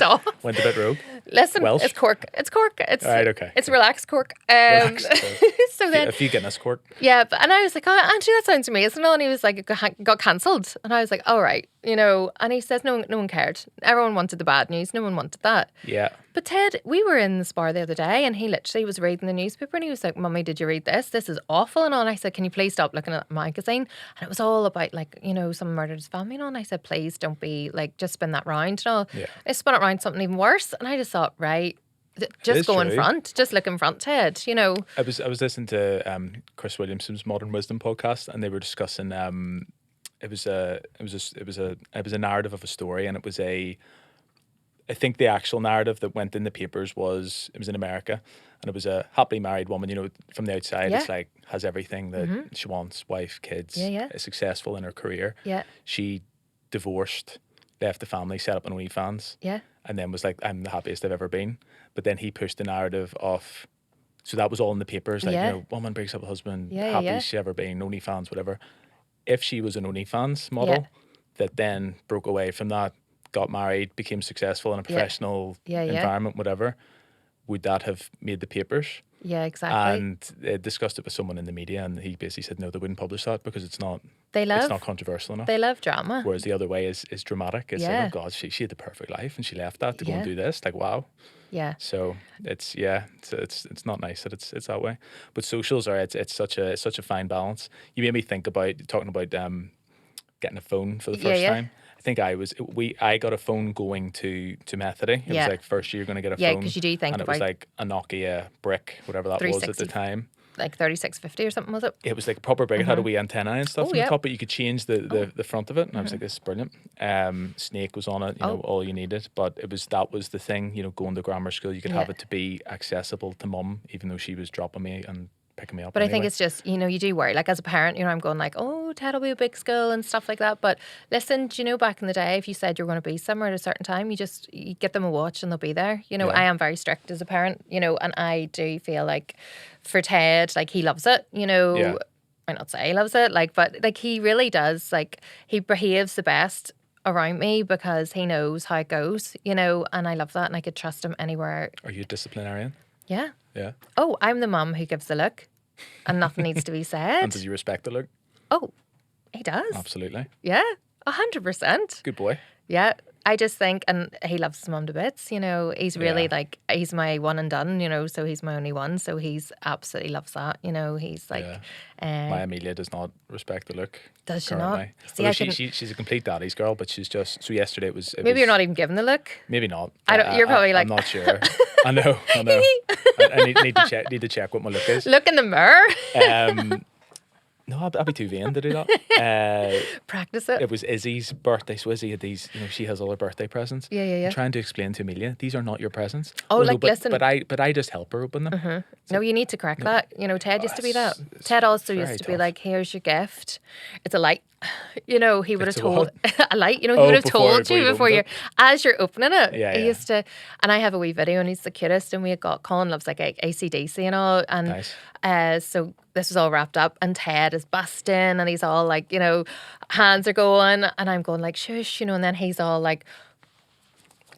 off. Went a bit rogue. Listen, Welsh? it's Cork. It's Cork. It's All right, okay. It's relaxed Cork. Relaxed Cork. So then, A few Guinness Cork. yeah, and I was like, oh, Andrew, that sounds amazing. And he was like, it got cancelled. And I was like, all right, And he says, no one cared. Everyone wanted the bad news. No one wanted that. Yeah. But Ted, we were in the Spar the other day, and he literally was reading the newspaper, and he was like, Mummy, did you read this? This is awful. And all. And I said, can you please stop looking at the magazine? And it was all about like, someone murdered his family. And I said, please don't be like, just spin that round. And all. Yeah. I spun it round something even worse. And I just thought, right, just is go in true. front. Just look in front, Ted, I was listening to Chris Williamson's Modern Wisdom podcast, and they were discussing it was a narrative of a story, and I think the actual narrative that went in the papers it was in America, and it was a happily married woman, from the outside Yeah. it's like has everything that she wants, wife, kids, Yeah. is successful in her career. Yeah. She divorced, left the family, set up an OnlyFans, Yeah. and then was like, I'm the happiest I've ever been. But then he pushed the narrative of, so that was all in the papers, like, Yeah. woman breaks up with husband, Yeah, happiest she ever been, OnlyFans, whatever. If she was an OnlyFans model Yeah. that then broke away from that, got married, became successful in a professional Yeah. environment, whatever, would that have made the papers? Yeah, exactly. And they discussed it with someone in the media, and he basically said no, they wouldn't publish that because it's not They controversial enough. They love drama. Whereas the other way is dramatic. It's Yeah. like, oh God, she had the perfect life and she left that to go and Yeah. do this. Like, wow. Yeah. So it's not nice that it's that way. But socials are it's such a fine balance. You made me think about talking about getting a phone for the first Yeah. time. I think I got a phone going to Methody. It Yeah. was like first year you're going to get a Yeah, phone. 'cause you do think and it was about- like a Nokia brick, whatever that was at the 360. time. Like 3650 or something, was it? It was like a proper big. It had a wee antenna and stuff Oh, on the yeah. top, but you could change the front of it. And I was like, this is brilliant. Snake was on it, all you needed. But that was the thing, going to grammar school, you could have Yeah. it to be accessible to mum, even though she was dropping me and picking me up. But I think anyway. it's just, you do worry. Like as a parent, I'm going like, oh, Ted will be a big school and stuff like that. But listen, do you know back in the day, if you said you're going to be somewhere at a certain time, you get them a watch and they'll be there. Yeah. I am very strict as a parent, and I do feel like for Ted, like he loves it, Yeah. I not say he loves it, like, but like he really does. Like he behaves the best around me because he knows how it goes, and I love that, and I could trust him anywhere. Are you a disciplinarian? Yeah. Yeah. Oh, I'm the mum who gives the look, and nothing needs to be said. And does you respect the look? Oh, he does. Absolutely. Yeah, 100%. Good boy. Yeah, I just think, and he loves his mum to bits, you know, he's really Yeah. like, he's my one and done, you know, so he's my only one. So he's absolutely loves that, you know, he's like, Yeah. My Amelia does not respect the look does she not? currently. See, Although I couldn't, she's a complete daddy's girl, but she's just, so yesterday it maybe you're was not even giving the look. maybe not. I don't, you're probably I'm like, not sure. I know. I need to check what my look is. look in the mirror, No, I'll be too vain to do that. practice it. It was Izzy's birthday, so Izzy had these. You know, she has all her birthday presents. Yeah, yeah, yeah. I'm trying to explain to Amelia, these are not your presents. Oh, no, like, but, listen. but I just help her open them. No, you need to correct that. You know, Ted used to be that. it's Ted also very used to be tough. like, here's your gift. It's a light. You know, he would have It's a told what? a light, you know, he Oh, would have before told you you before opened you're it? as you're opening it. Yeah, He yeah. used to, and I have a wee video and he's the cutest, and we had got Colin loves like AC/DC and all, and Nice. so this was all wrapped up and Ted is busting and he's all like, you know, hands are going and I'm going like shush, you know, and then he's all like,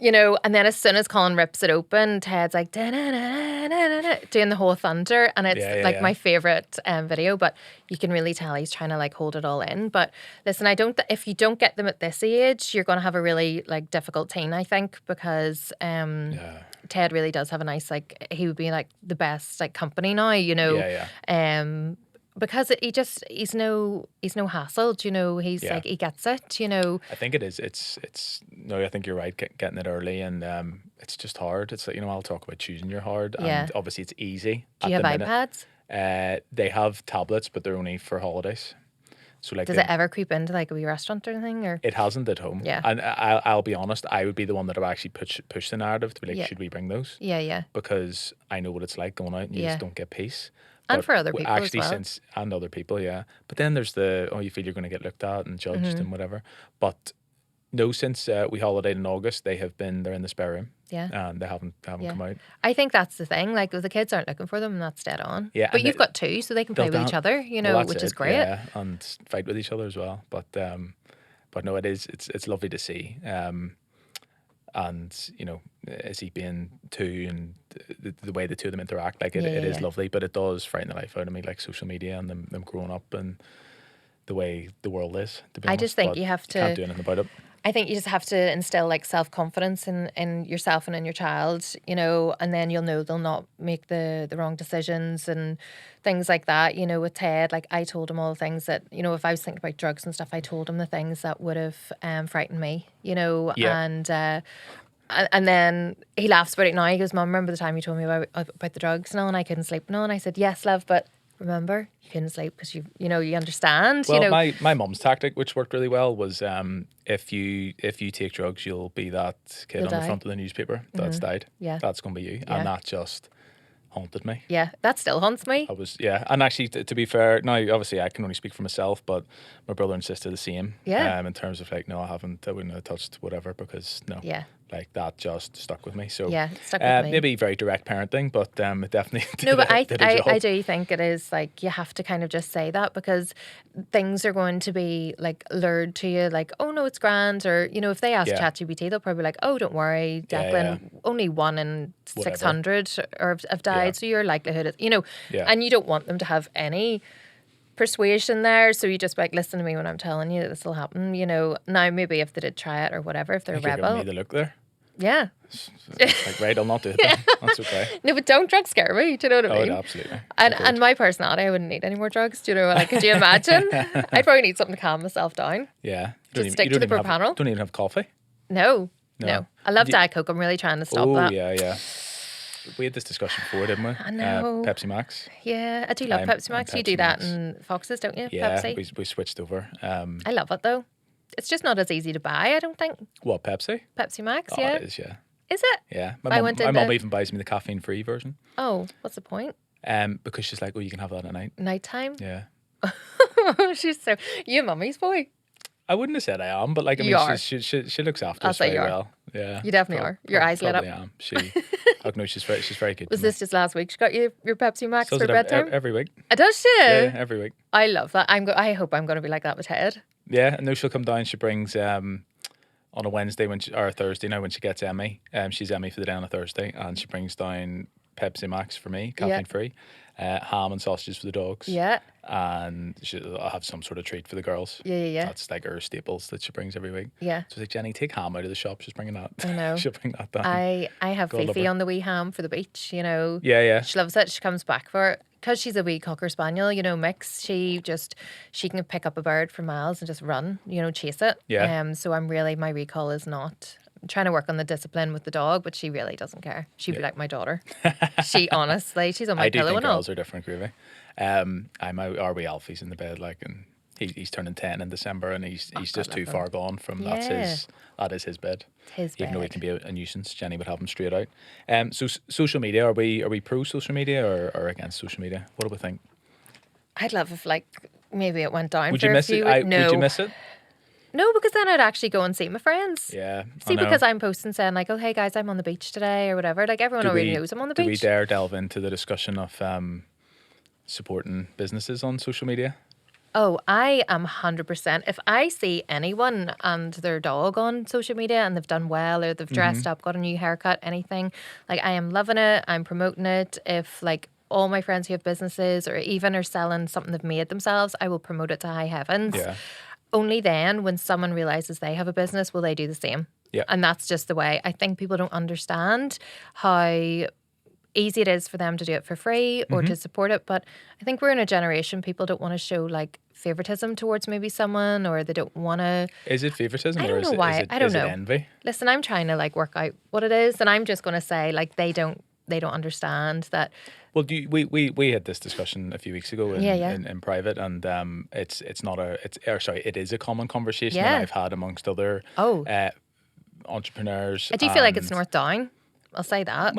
you know, and then as soon as Colin rips it open, Ted's like da-na-na-na-na-na, doing the whole thunder, and it's Yeah, like yeah. my favorite video. But you can really tell he's trying to like hold it all in. But listen, I don't. If you don't get them at this age, you're going to have a really like difficult teen, I think, because Yeah. Ted really does have a nice like. He would be like the best like company now, you know. Yeah, Because he's no hassle, do you know, he's Yeah. like he gets it, you know. I think it is. It's no. I think you're right. Getting it early, and it's just hard. It's like, you know, I'll talk about choosing your hard, Yeah. and obviously it's easy. Do you at have the minute. iPads? They have tablets, but they're only for holidays. So like, Does it ever creep into like a wee restaurant or anything? Or it hasn't at home. Yeah. And I'll be honest, I would be the one that would actually push the narrative to be like, Yeah. should we bring those? yeah, yeah, Because I know what it's like going out and you Yeah. just don't get peace. And But for other people as actually, well. and other people, yeah. But then there's you feel you're going to get looked at and judged Mm-hmm. and whatever. But no, since we holidayed in August, they're in the spare room yeah. and they haven't Yeah. come out. I think that's the thing. Like, if the kids aren't looking for them, that's dead on. Yeah, But and you've got two, so they can play they'll with each dan- other, you Well, know, that's which is it, great. yeah, and fight with each other as well. But no, it's lovely to see. And you know, as he being two and the way the two of them interact, like it is Yeah. lovely, but it does frighten the life out of me, like social media and them growing up and the way the world is. To be I honest, just think but you have can't to. do anything about it. I think you just have to instill like self-confidence in yourself and in your child, you know, and then you'll know they'll not make the wrong decisions and things like that. You know, with Ted, like I told him all the things that, you know, if I was thinking about drugs and stuff, I told him the things that would have frightened me, you know, Yeah. and then he laughs about it now. He goes, Mum, remember the time you told me about the drugs and all, and I couldn't sleep and all? And I said, yes, love, but remember, you couldn't sleep because you understand. Well, you know, my mum's tactic, which worked really well, was if you take drugs, you'll be that kid You'll on the die. front of the newspaper that's died. Yeah. That's gonna be you, Yeah. and that just haunted me. yeah, that still haunts me. I was and actually to be fair, now obviously I can only speak for myself, but my brother and sister the same. Yeah. In terms of like, no, I wouldn't have touched whatever because no. Yeah. Like that just stuck with me. So Yeah, it stuck with me. Maybe very direct parenting, but it definitely did, No, but did a job. I do think it is like you have to kind of just say that because things are going to be like lured to you like, oh no, it's grand. Or, you know, if they ask Yeah. ChatGPT, they'll probably be like, oh, don't worry, Yeah, Declan, only 1 in Whatever. 600 have died. Yeah. So your likelihood is, you know, Yeah. and you don't want them to have any persuasion there. So you just be like, listen to me when I'm telling you that this will happen. You know, now maybe if they did try it or whatever, if they're I a think you're giving me rebel. the look there. Yeah. It's like, right, I'll not do it then. That's okay. No, but don't drugs scare me. Do you know what I Oh, mean? absolutely. And my personality, I wouldn't need any more drugs. Do you know? Like, could you imagine? I'd probably need something to calm myself down. Yeah. Just stick to the propanol. Don't even have coffee. No. No. I love Do- Diet Coke. I'm really trying to stop Oh, that. yeah. We had this discussion before, didn't we? I know. Pepsi Max. Yeah, I do love I'm- Pepsi I'm Max. You do Pepsi that Max. in Foxes, don't you? Yeah, Pepsi. we switched over. I love it though. It's just not as easy to buy, I don't think. What, Pepsi? Pepsi Max, Oh, yeah. it is, yeah. Is it? Yeah. I My went mum into- even buys me the caffeine-free version. Oh, what's the point? Because she's like, oh, you can have that at night. Nighttime? Yeah. She's so... You a mummy's boy. I wouldn't have said I am, but like, I You mean, are. she looks after I'll us say very you are. well. Yeah. You definitely are. Your eyes lit up. Probably am. Oh, no, she's very good. Was to me. this just last week? She got you your Pepsi Max Does for it bedtime? every week. Does she? Yeah, every week. I love that. I hope I'm going to be like that with Ted. Yeah, and now she'll come down. She brings on a Wednesday or a Thursday now when she gets Emmy. She's Emmy for the day on a Thursday, and she brings down Pepsi Max for me, caffeine free. ham and sausages for the dogs. Yeah. And I'll have some sort of treat for the girls. Yeah. That's like her staples that she brings every week. Yeah. So I was like, Jenny, take ham out of the shop. She's bringing that. I know. She'll bring that down. I have God love Fifi her. on the wee ham for the beach, you know. Yeah. She loves it. She comes back for it. Because she's a wee cocker spaniel, you know, mix, she can pick up a bird for miles and just run, you know, chase it. Yeah. So my recall is not. I'm trying to work on the discipline with the dog, but she really doesn't care. She'd be like my daughter. She honestly, she's on my I do pillow think and all. girls are different, Groovy. Our wee Alfie's in the bed, like, and he's turning 10 in December, and he's just too far gone from Yeah. that is his bed. His Even though he bed. can be a nuisance, Jenny would have him straight out. So social media, are we pro social media or against social media? What do we think? I'd love if like maybe it went down Would for you a miss few it? weeks. No. Would you miss it? No, because then I'd actually go and see my friends. Yeah. I See, know. because I'm posting saying like, oh, hey guys, I'm on the beach today or whatever. Like everyone already knows I'm on the Do we beach. dare delve into the discussion of supporting businesses on social media? Oh, I am 100%. If I see anyone and their dog on social media and they've done well or they've dressed up, got a new haircut, anything, like I am loving it. I'm promoting it. If like all my friends who have businesses or even are selling something they've made themselves, I will promote it to high heavens. Yeah. Only then, when someone realizes they have a business, will they do the same. Yeah. And that's just the way. I think people don't understand how easy it is for them to do it for free or to support it. But I think we're in a generation, people don't want to show like favoritism towards maybe someone, or they don't want to. Is it favoritism I or don't is know why. I don't is know. it envy? Listen, I'm trying to like work out what it is, and I'm just going to say like they don't understand that. Well, we had this discussion a few weeks ago in, Yeah. in private, and it is a common conversation Yeah. that I've had amongst other Oh. entrepreneurs. I do feel like it's and- North Down. I'll say that.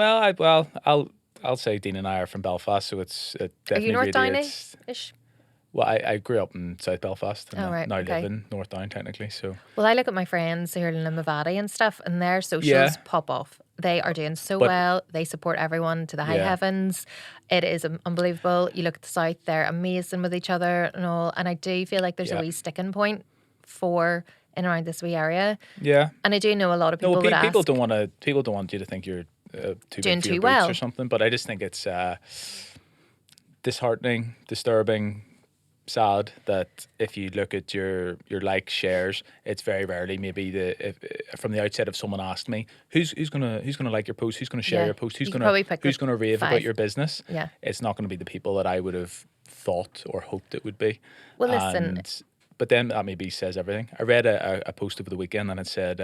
I'll say Dean and I are from Belfast, so it Are definitely you North radiates. Down-ish? Well, I grew up in South Belfast and Oh, right, now okay. live in North Down technically. So Well, I look at my friends here in Limavady and stuff, and their socials Yeah. pop off. They are doing so But- well. They support everyone to the high Yeah. heavens. It is unbelievable. You look at the south; they're amazing with each other and all. And I do feel like there's Yeah. a wee sticking point for in around this wee area. yeah, And I do know a lot of people no, would ask. people don't want you to think you're too Doing big for your too boots well. or something. But I just think it's disheartening, disturbing, sad that if you look at your like shares, it's very rarely maybe if from the outset if someone asked me who's gonna like your post, who's gonna share Yeah. your post, who's You could probably pick who's the gonna rave 5. about your business, Yeah. it's not gonna be the people that I would have thought or hoped it would be. Well, listen. But then that maybe says everything. I read a post over the weekend and it said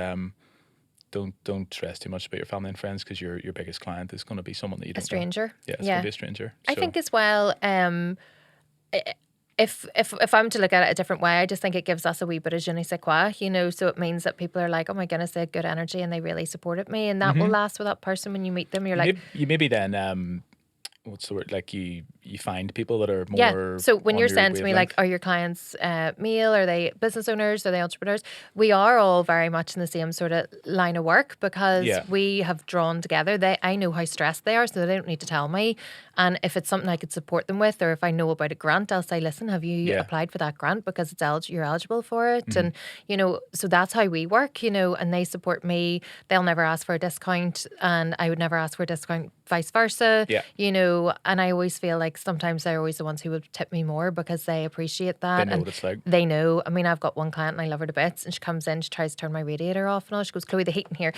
don't stress too much about your family and friends because your biggest client is going to be someone that you A don't know. stranger. Yeah, it's going to be a stranger. I So- think as well, if I'm to look at it a different way, I just think it gives us a wee bit of je ne sais quoi, you know, so it means that people are like, oh my goodness, they had good energy and they really supported me, and that will last with that person when you meet them. You're like, you maybe then what's the word, like you find people that are more yeah. So when on you're your saying to me like, wavelength. are your clients male? Are they business owners? Are they entrepreneurs? We are all very much in the same sort of line of work because Yeah. we have drawn together. I know how stressed they are, so they don't need to tell me. And if it's something I could support them with, or if I know about a grant, I'll say, listen, have you Yeah. applied for that grant because you're eligible for it? And you know, so that's how we work. You know, and they support me. They'll never ask for a discount, and I would never ask for a discount. Vice versa. Yeah. You know, and I always feel like sometimes they're always the ones who would tip me more because they appreciate that. They know and what it's like. They know. I mean, I've got one client and I love her to bits, and she comes in, she tries to turn my radiator off and all. She goes, Chloe, the heating here,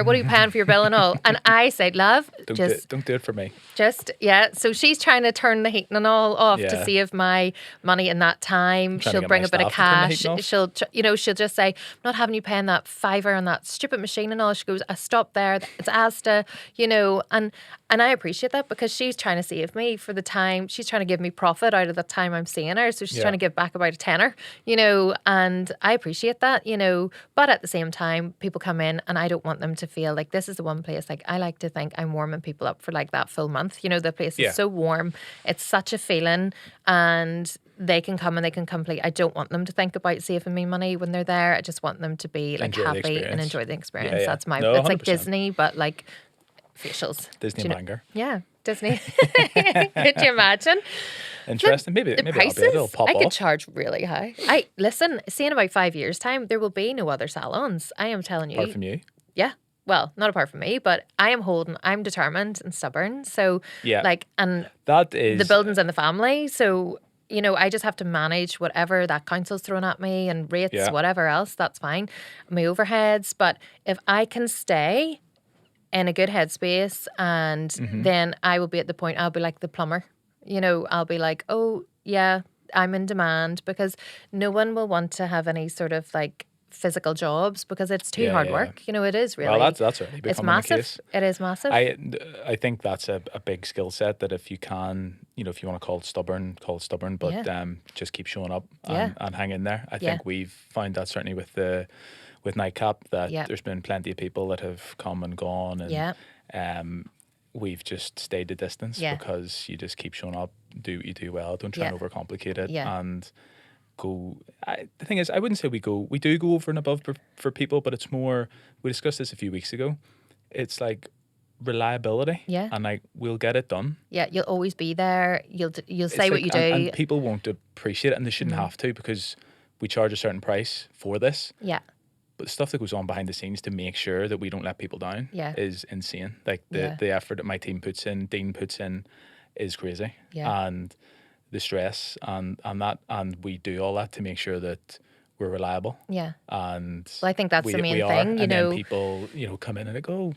what are you paying for your bill and all? And I said, love, Don't do it for me. yeah. So she's trying to turn the heating and all off to Yeah. save my money in that time. trying to She'll get bring my a bit of staff to turn the cash. heating off. She'll just say, I'm not having you paying that $5 on that stupid machine and all. She goes, I stopped there. It's Asda, you know, and I appreciate that because she's trying to save me for the time. She's trying to give me profit out of the time I'm seeing her. So she's Yeah. trying to give back about a tenner, you know, and I appreciate that, you know, but at the same time, people come in and I don't want them to feel like this is the one place, like I like to think I'm warming people up for like that full month. You know, the place Yeah. is so warm. It's such a feeling and they can come and they can complete. I don't want them to think about saving me money when they're there. I just want them to be like Enjoy the happy and experience. enjoy the experience. Yeah. That's my, No, it's like 100%. Disney, but like facials. Disney Do you know- banger. Yeah, Disney. Could you imagine? Interesting. Maybe The that'll prices, be it. It'll pop I could off. charge really high. See in about 5 years' time, there will be no other salons. I am telling you. Apart from you. Yeah. well, not apart from me, but I'm determined and stubborn. So, Yeah. like, and That the is, building's in the family. So, I just have to manage whatever that council's throwing at me and rates, yeah. whatever else, that's fine. My overheads. But if I can stay in a good headspace, and then I will be at the point, I'll be like the plumber. I'll be like, oh, yeah, I'm in demand, because no one will want to have any sort of like physical jobs because it's too Yeah, hard yeah, yeah. work. It is really. Well, that's already It's becoming the massive. case. It is massive. I think that's a big skill set, that if you can, if you want to call it stubborn, but Yeah. just keep showing up Yeah. and hang in there. I Yeah. think we've found that certainly with Nightcap, that Yeah. there's been plenty of people that have come and gone, and Yeah. we've just stayed the distance, Yeah. because you just keep showing up, do what you do well, don't try Yeah. and overcomplicate it, Yeah. and go. The thing is, I wouldn't say we do go over and above for people, but it's more, we discussed this a few weeks ago, it's like reliability, Yeah. and like, we'll get it done. Yeah, you'll always be there. You'll It's say what like, you do. and people won't appreciate it, and they shouldn't have to, because we charge a certain price for this. Yeah. But the stuff that goes on behind the scenes to make sure that we don't let people down Yeah. is insane. Like Yeah. the effort that my team puts in, Dean puts in, is crazy. Yeah. And the stress and we do all that to make sure that we're reliable. Yeah. And Well, I think that's the main we are. thing, And then people, come in and they go, oh,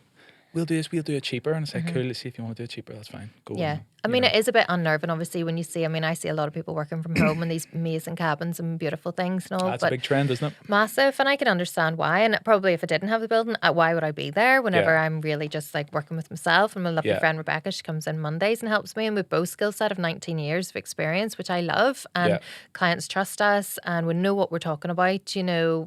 we'll do this, we'll do it cheaper. And it's like, cool, let's see, if you want to do it cheaper, that's fine. Go Yeah. on, I you mean, know. it is a bit unnerving, obviously, when you see, I see a lot of people working from home in these amazing cabins and beautiful things and all. That's a big trend, isn't it? Massive, and I can understand why. And probably if I didn't have the building, why would I be there whenever Yeah. I'm really just like working with myself? And my lovely Yeah. friend Rebecca, she comes in Mondays and helps me, and with both skill set of 19 years of experience, which I love. And Yeah. clients trust us, and we know what we're talking about.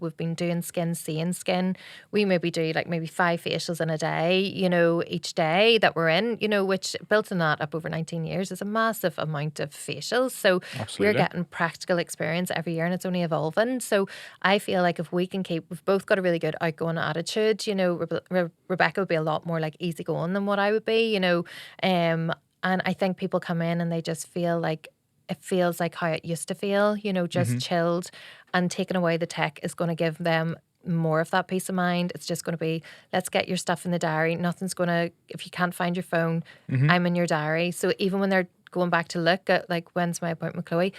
We've been doing skin, seeing skin. We maybe do like maybe 5 facials in a day, each day that we're in, which built on that up over 19 years is a massive amount of facials. So Absolutely. we're getting practical experience every year, and it's only evolving. So I feel like if we can we've both got a really good outgoing attitude. Rebecca would be a lot more like easygoing than what I would be, and I think people come in and they just feel like, it feels like how it used to feel, just chilled, and taking away the tech is going to give them more of that peace of mind. It's just going to be, let's get your stuff in the diary. Nothing's going to, if you can't find your phone, I'm in your diary. So even when they're going back to look at like, when's my appointment with Chloe,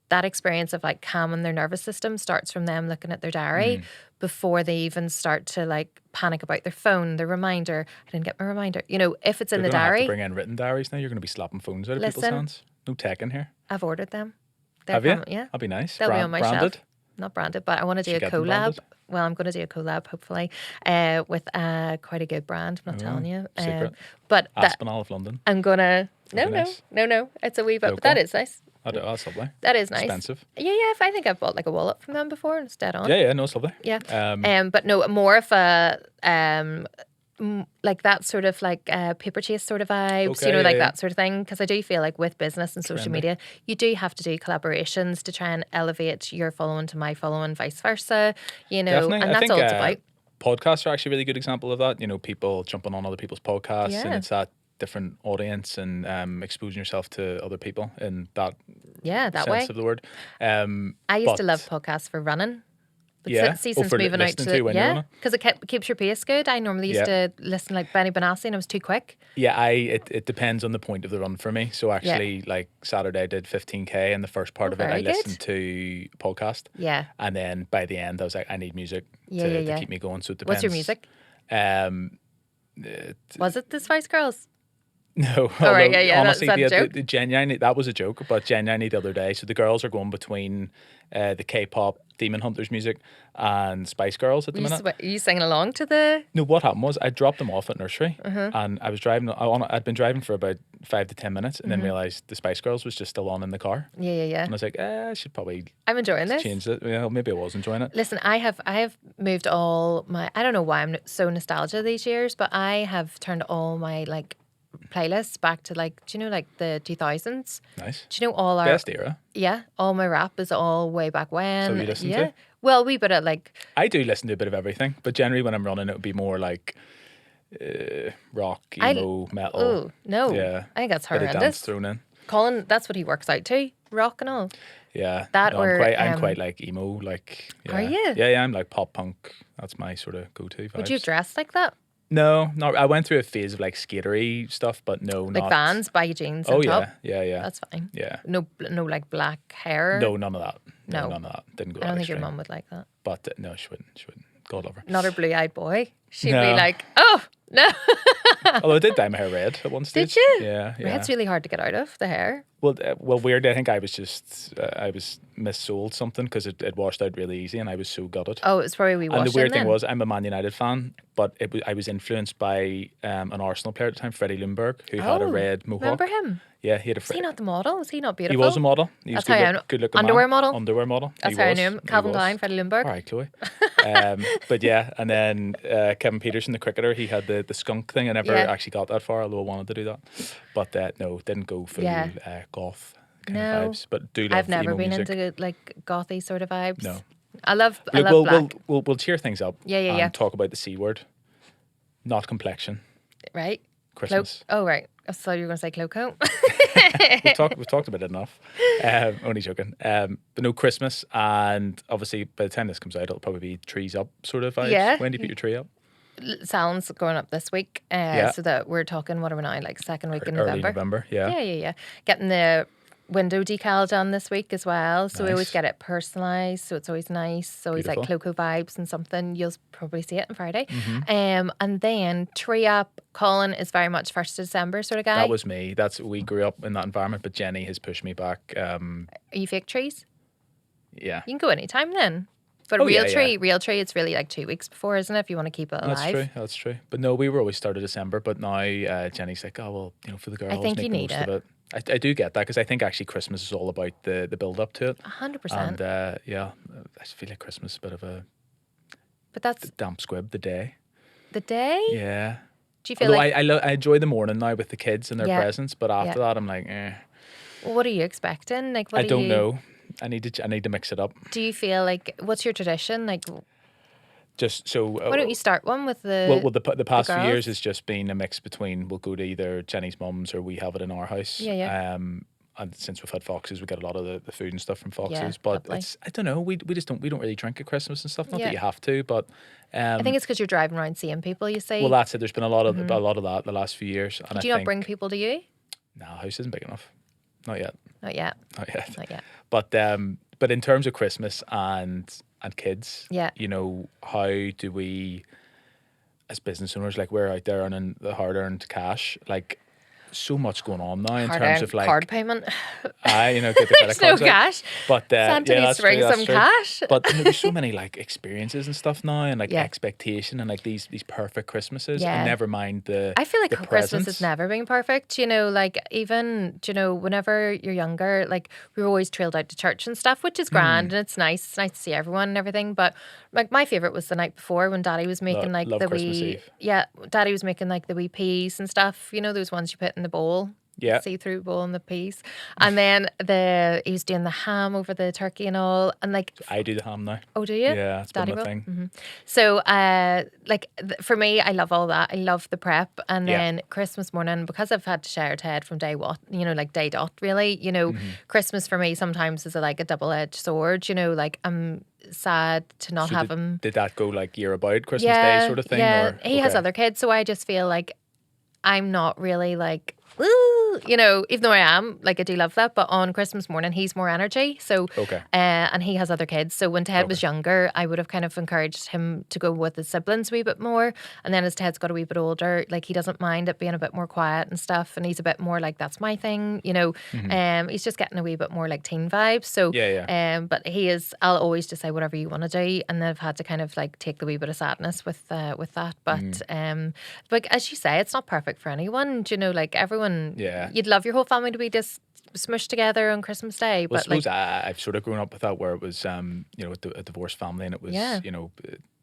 that experience of like calming their nervous system starts from them looking at their diary before they even start to like panic about their phone, their reminder. I didn't get my reminder. If it's in You're the gonna have diary, to bring in written diaries now. You're going to be slapping phones out of people's Listen. hands. No tech in here. I've ordered them. Have you? Yeah. That'd be nice. They'll be on my branded. shelf. Not branded, but I want to do Should a get them collab. branded. Well, I'm going to do a collab, hopefully, with quite a good brand. I'm not telling you. Secret. But that Aspinall of London. I'm going to... That'd be nice. No. It's a wee bit. But Local. that is nice. That's lovely. That is nice. Expensive. Yeah. I think I've bought like a wallet from them before, and it's dead on. Yeah, no, it's lovely. Yeah. But no, more of a... like that sort of like paper chase sort of vibes, Okay, like yeah. that sort of thing. Because I do feel like with business and social Trendy. media, you do have to do collaborations to try and elevate your following to my following, vice versa. Definitely. And I that's think, all it's about. podcasts are actually a really good example of that. People jumping on other people's podcasts, and Yeah. it's that different audience, and exposing yourself to other people in that Yeah, that sense way. of the word. I used to love podcasts for running. But Yeah? since Oh, season's for moving out listening to when you're on it? because it keeps your pace good. I normally used to listen like Benny Benassi, and it was too quick. Yeah, it depends on the point of the run for me. So actually, like Saturday, I did 15K, and the first part of it, I very good. listened to podcast. Yeah. And then by the end, I was like, I need music Yeah, to yeah. keep me going. So it depends. What's your music? Um, Was it the Spice Girls? No, Oh, right, although, yeah, honestly, that's a joke. the genuinely, that was a joke, but genuinely the other day, so the girls are going between the K-pop Demon Hunters music and Spice Girls at the minute. Are you singing along to the... No, what happened was I dropped them off at nursery, Uh-huh. and I was driving. I'd been driving for about 5 to 10 minutes, and then realized the Spice Girls was just still on in the car, Yeah. and I was like, I should probably I'm enjoying this. change it. Maybe I was enjoying it. Listen, I have moved all my... I don't know why I'm so nostalgia these years, but I have turned all my like playlists back to like, do you know, like the 2000s? Nice. Do you know all our... Best era. Yeah, all my rap is all way back when. So you listen yeah. to? Well, we bit of like... I do listen to a bit of everything, but generally when I'm running, it would be more like rock, emo, metal. Oh, no. Yeah. I think that's Bit of dance horrendous. thrown in. Colin, that's what he works out to. Rock and all. Yeah, That no, or, I'm quite like emo, like. Yeah. Are you? Yeah, I'm like pop punk. That's my sort of go-to vibe. Would you dress like that? No, not. I went through a phase of like skatery stuff, but no, Like not. Vans, baggy jeans Oh and top. yeah. That's fine. Yeah. No, like black hair. No, none of that. No, No, none of that. Didn't go I that don't think your extreme. mum would like that. But no, she wouldn't. She wouldn't. God love her. Not her blue-eyed boy. She'd be No. like, oh no. Although I did dye my hair red at one stage. Did you? Yeah, yeah. Red's really hard to get out of the hair. Well, weirdly, I think I was just I was missold something because it washed out really easy, and I was so gutted. Oh, it's probably we And washed the weird in thing then. was, I'm a Man United fan, but I was influenced by an Arsenal player at the time, Freddie Ljungberg, who had a Oh, red mohawk. remember him? Yeah, he had a. Is he not the model? Is he not He beautiful? was a model. He was That's how I know. good looking Underwear man. model? Underwear model. That's He how I was. knew him. He Calvin was. Klein, Freddie Ljungberg. All right, Chloe. But yeah, and then Kevin Peterson, the cricketer, he had the skunk thing. I never Yeah. actually got that far, although I wanted to do that. But no, didn't go full Yeah. goth kind No. of vibes. But do love I've never emo been music. into like gothy sort of vibes. No. I love Look, black. we'll cheer things up. Yeah, and yeah. talk about the C word, not complexion. Right? Christmas. Oh, right. I thought you were going to say Cloco. We've talked about it enough. Only joking. But no, Christmas, and obviously by the time this comes out, it'll probably be trees up sort of vibes. Yeah. When do you put your tree up? Salon's going up this week. Yeah. So that we're talking, what are we now, like second week in Early November? November. Yeah. Yeah. Getting the window decal done this week as well. So we always Nice. get it personalised. So it's always nice. So always like Beautiful. Cloco vibes and something. You'll probably see it on Friday. Mm-hmm. And then tree up. Colin is very much 1st of December sort of guy. That was me. We grew up in that environment, but Jenny has pushed me back. Are you fake trees? Yeah. You can go anytime then. But Oh, real yeah, tree, yeah. real tree, it's really like 2 weeks before, isn't it? If you want to keep it alive. That's true. But no, we were always started December, but now Jenny's like, oh, well, for the girls, think make you the need most of it. I do get that because I think actually Christmas is all about the build up to it. 100%. And yeah, I just feel like Christmas is a bit of a But that's damp squib, the day. the day. Yeah. Do you feel Although like, I enjoy the morning now with the kids and their Yeah. presents, but after that I'm like, what are you expecting? Like, what I don't you, know. I need to mix it up. Do you feel like, what's your tradition? Like, Just so. why don't you start one with the. Well, the past few girls? years has just been a mix between we'll go to either Jenny's mum's or we have it in our house. Yeah. And since we've had Foxes, we get a lot of the food and stuff from Foxes. Yeah, but lovely. I don't know. We just don't really drink at Christmas and stuff. Not Yeah. that you have to, but I think it's because you're driving around seeing people, you see. well, that's it. There's been a lot of that the last few years. And Do you not bring people to you? No, house isn't big enough. Not yet. Not yet. Not yet. Not yet. But in terms of Christmas and kids, Yeah. how do we, as business owners, like we're out there earning the hard earned cash, like so much going on now in terms Hard-earned of like card payment. get the credit There's no cards out. cash. But Santa yeah, needs that's to bring true, that's some true. cash. But there's so many like experiences and stuff now, and like Yeah. expectation, and like these perfect Christmases, Yeah. and never mind the. I feel like the Christmas presents. has never been perfect. Like even, whenever you're younger, like we were always trailed out to church and stuff, which is grand and it's nice. It's nice to see everyone and everything. But like my favourite was the night before when Daddy was making like love the Christmas wee. Eve. Yeah, Daddy was making like the wee peas and stuff. Those ones you put in the bowl. Yeah. See-through bowl and the peas. And then he was doing the ham over the turkey and all. And like, I do the ham now. oh, do you? Yeah, it's been Daddy my will? thing. So, for me, I love all that. I love the prep. And Yeah. then Christmas morning, because I've had to share Ted from day like day dot, really, Mm-hmm. Christmas for me sometimes is like a double-edged sword. Like I'm sad to not So have him. Did that go like year about Christmas Day sort of thing? Yeah, Or, he has okay. other kids. So I just feel like I'm not really like, woo, even though I am, like I do love that, but on Christmas morning he's more energy. So Okay. and he has other kids. So when Ted was younger, I would have kind of encouraged him to go with his siblings a wee bit more. And then as Ted's got a wee bit older, like he doesn't mind it being a bit more quiet and stuff. And he's a bit more like, that's my thing, he's just getting a wee bit more like teen vibes. So Yeah. but I'll always just say whatever you want to do. And then I've had to kind of like take the wee bit of sadness with that. But like as you say, it's not perfect for anyone. Like everyone, Yeah. you'd love your whole family to be just smushed together on Christmas Day. Well, I But like, suppose I've sort of grown up with that where it was, a divorced family, and it was, Yeah.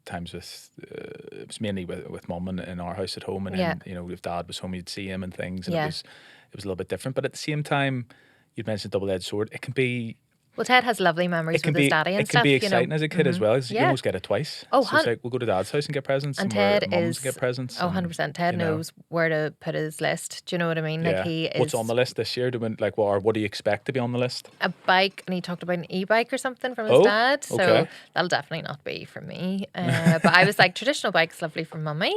times with, it was mainly with mum in our house at home, and Yeah. then, if dad was home, you'd see him and things, and Yeah. it was a little bit different. But at the same time, you'd mentioned double-edged sword. It can be Well, Ted has lovely memories with his daddy and it can stuff. be exciting as a kid as well. 'Cause you Yeah. almost get it twice. Oh, So it's like we'll go to dad's house and get presents, and and we're Ted at mum's is and get presents. 100%. Ted knows where to put his list. Do you know what I mean? Like he is. What's on the list this year? What do you expect to be on the list? A bike, and he talked about an e-bike or something from his dad. So okay. that'll definitely not be from me. But I was like, traditional bike's lovely from mummy.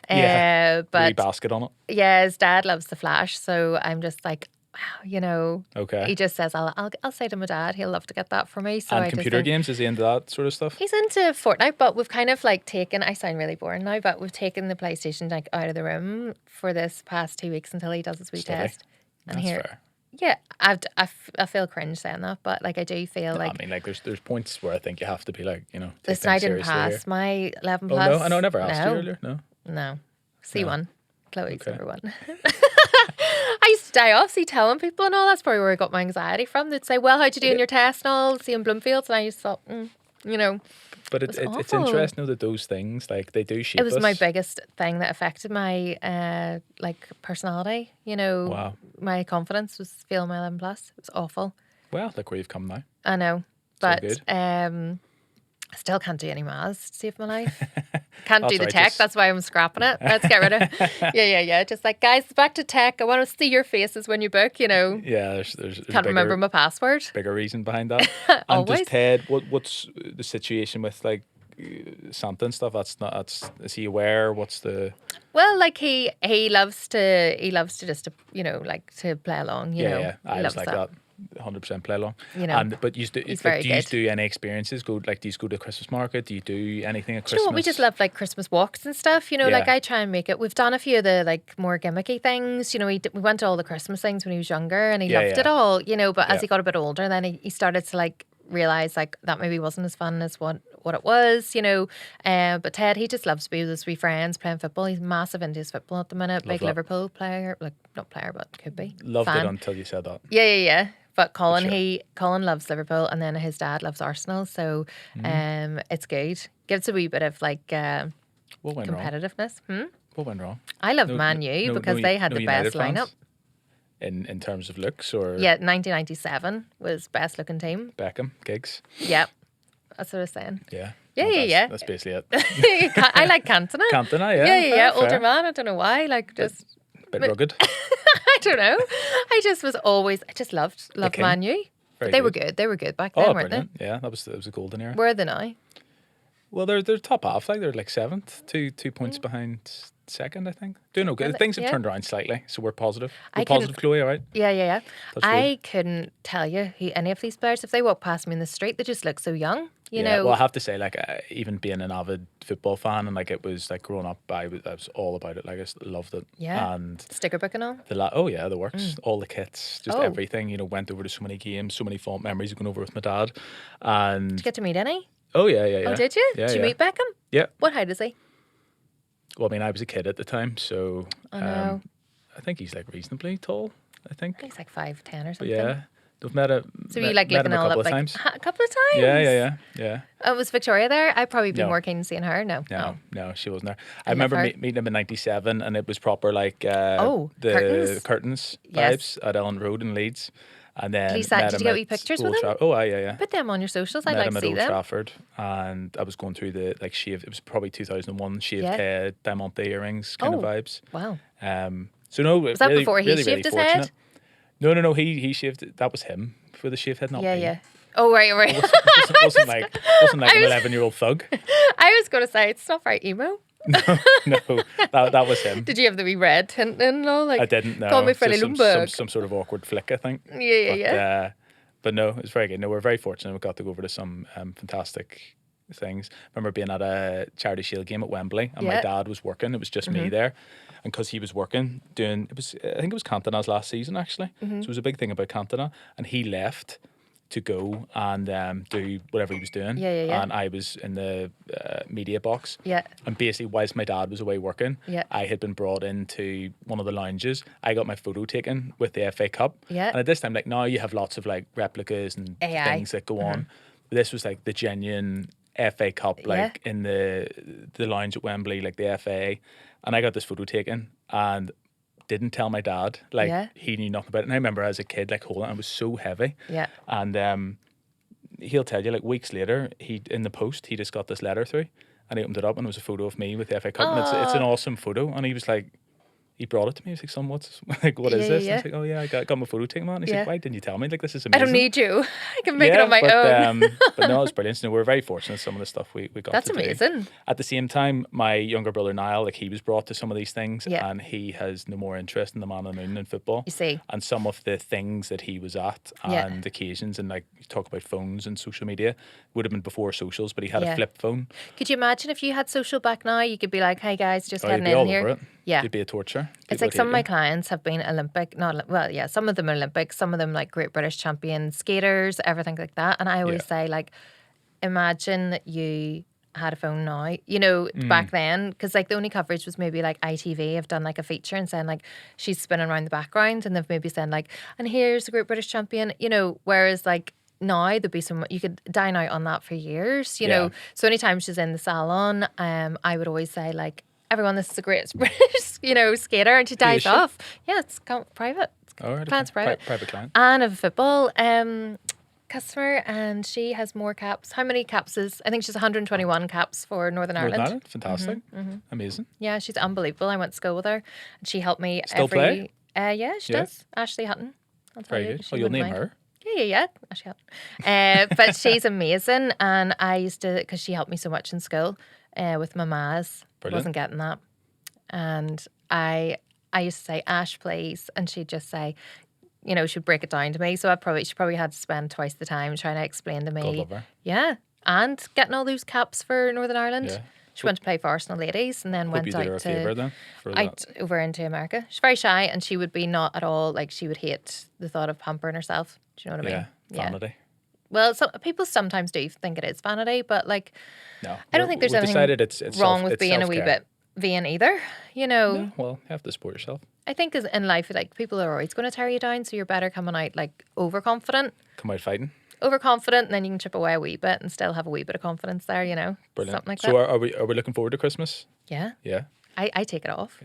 Wee But basket on it. yeah, his dad loves the Flash, so I'm just like, wow, you know. Okay. He just says, I'll say to my dad, he'll love to get that for me. So And I computer just think, games, is he into that sort of stuff? he's into Fortnite, but we've kind of like taken, I sound really boring now, but we've taken the PlayStation like out of the room for this past 2 weeks until he does his wee Steady. test. And That's here, fair. yeah, I feel cringe saying that, but like I do feel No, like I mean, like there's points where I think you have to be like, take listen, I things didn't seriously pass here. my 11 Oh plus. no, I know, I never asked you No. earlier. No. No. C1. Chloe's Okay. number one. I used to die off, see, telling people and all. That's probably where I got my anxiety from. They'd say, well, how'd you do in your test and all? See in Bloomfields. And I just thought, But was it's awful. interesting though that those things, like, they do shape it was us. my biggest thing that affected my like personality. Wow. My confidence was feeling my 11 plus. It was awful. Well, look where you've come now. I know. But good. I still can't do any maths to save my life. Can't do That's the right, tech. just- That's why I'm scrapping it. Let's get rid of Yeah. Just like, guys, back to tech. I want to see your faces when you book, Yeah, there's Can't remember my password. bigger reason behind that. And Always. does Ted, what's the situation with like Santa and stuff? Is he aware? What's the Well, like he loves to just like to play along. You know, yeah. he I was loves like that. 100% play along. But you do, he's like, very do you good. do any experiences? Do you go to Christmas market? Do you do anything at Do you know Christmas? what? We just love like Christmas walks and stuff. Like Yeah. I try and make it. We've done a few of the like more gimmicky things. We went to all the Christmas things when he was younger, and he Yeah, loved yeah. it all. But Yeah. as he got a bit older, then he started to like realize like that maybe wasn't as fun as what it was. But Ted, he just loves to be with his wee friends playing football. He's massive into his football at the minute. Love Big that. Liverpool player, like not player, but could be. Loved Fan. it until you said that. Yeah. But Colin, sure. Colin loves Liverpool, and then his dad loves Arsenal. So, it's good. Gives a wee bit of like What went wrong? competitiveness. What went wrong? I love Man U because they had the United best lineup. fans? In terms of looks or Yeah, 1997 was best looking team. Beckham, Giggs? Yeah, that's what I was saying. Yeah. Yeah, Well, yeah. That's basically it. I like Cantona. Cantona, yeah. Yeah. Fair. Older man. I don't know why. Like just. Bit rugged. I don't know. I just loved king. Man U. Very But they were good. good. They were good back then, Oh, weren't brilliant. Yeah, that was a golden era. they? Where are they now? Well, they're top half, like they're like seventh, two points behind second, I think. Doing okay. Well, Things have yeah. turned around slightly, so we're positive. I We're can- positive, Chloe, all right? Yeah. Touch I couldn't tell you who any of these players, if they walk past me in the street, they just look so young. You know. Well, I have to say, like, even being an avid football fan, and like it was like growing up, I was all about it. Like, I just loved it. Yeah. And Sticker book and all. the works, all the kits, just Oh. everything. Went over to so many games, so many fond memories of going over with my dad. And Did you get to meet any? oh yeah. Oh, did you? Yeah, Did you yeah. meet Beckham? Yeah. What height is he? Well, I mean, I was a kid at the time, so I know. I think he's like reasonably tall. I think. I think he's like 5'10" or But something. yeah, we've met a. So met, you like met him looking a all couple up of like times. a couple of times? Yeah. Oh, was Victoria there? I'd probably be No. more keen seeing her. No. No, she wasn't there. I I love remember her. meeting him in '97, and it was proper like Oh, the curtains? curtains Yes. vibes at Ellen Road in Leeds. And then Did you get wee pictures with him? Oh, yeah. Put them on your socials. I'd Met like him to at see Old them. Trafford, and I was going through the like shaved. It was probably 2001 shaved Yeah. head, diamante earrings kind of Oh. vibes. Wow. So no, Was that before he shaved his head? fortunate. No. He shaved it. That was him for the shaved head, not me. Yeah. Oh, right. Wasn't like an 11-year-old thug. I was going to say, it's not very emo. No, that was him. Did you have the wee red tint in and all? Like, I didn't know. Call me Freddie Some Lundberg. sort of awkward flick, I think. Yeah. But no, it was very good. No, we're very fortunate. We got to go over to some fantastic things. I remember being at a Charity Shield game at Wembley, and my Yeah. dad was working. It was just me there, and because he was working, I think it was Cantona's last season actually. So it was a big thing about Cantona, and he left to go and do whatever he was doing. Yeah. And I was in the media box. Yeah. And basically, whilst my dad was away working, Yeah. I had been brought into one of the lounges. I got my photo taken with the FA Cup. Yeah. And at this time, like now, you have lots of like replicas and AI. things that go on. But this was like the genuine FA Cup, like in the lounge at Wembley, like the FA. And I got this photo taken and didn't tell my dad. Like Yeah. he knew nothing about it. And I remember as a kid, like holding it, it was so heavy. Yeah. And he'll tell you like weeks later, he in the post he just got this letter through, and he opened it up and it was a photo of me with the FA Cup, and it's an awesome photo, and he was like. He brought it to me. He was like, "Son, what's like? What is this?" And I was like, "Oh yeah, I got my photo taken out." And he's like, "Why didn't you tell me? Like, this is I amazing." don't need you. I can make it on my own. But no, it's brilliant. So we're very fortunate. Some of the stuff we got. That's to amazing. Do. At the same time, my younger brother Niall, like he was brought to some of these things, Yeah. and he has no more interest in the man on the moon than football. You see, and some of the things that he was at and occasions, and like you talk about phones and social media, would have been before socials, but he had a flip phone. Could you imagine if you had social back now? You could be like, "Hey guys, just getting you'd be in all here." Over it. Yeah, it'd be a torture. It's like some of my clients have been Olympic, some of them are Olympic, some of them like Great British Champion skaters, everything like that. And I always say, like, imagine that you had a phone now, you know, back then, because like the only coverage was maybe like ITV have done like a feature and saying like she's spinning around the background, and they've maybe saying like, and here's the Great British Champion, you know, whereas like now there'd be some, you could dine out on that for years, you know. So anytime she's in the salon, I would always say like, everyone, this is a great British, you know, skater, and she dies off. Yeah, it's private. Client's private. Private client. And a football customer, and she has more caps. How many caps is? I think she's 121 caps for Northern Ireland. Fantastic, amazing. Yeah, she's unbelievable. I went to school with her, and she helped me Still play? Yeah, she does. Ashley Hutton. Very good. Oh, you'll name her. Yeah. Ashley Hutton. But she's amazing, and I used to, because she helped me so much in school with my maths. Wasn't getting that, and I used to say, "Ash, please," and she'd just say, you know, she'd break it down to me. So she probably had to spend twice the time trying to explain to me. God love her. Yeah, and getting all those caps for Northern Ireland. Yeah. She went to play for Arsenal ladies, and then went out over into America. She's very shy, and she would be not at all like, she would hate the thought of pampering herself. Do you know what I mean? Vanity. Well, people sometimes do think it is vanity, but like, no, I don't think there's anything it's wrong with being a wee bit vain either. You know. No, well, you have to support yourself. I think in life, like, people are always going to tear you down, so you're better coming out like overconfident. Come out fighting. Overconfident, and then you can chip away a wee bit and still have a wee bit of confidence there, you know. Brilliant. Something like that. So are we looking forward to Christmas? Yeah. Yeah. I take it off.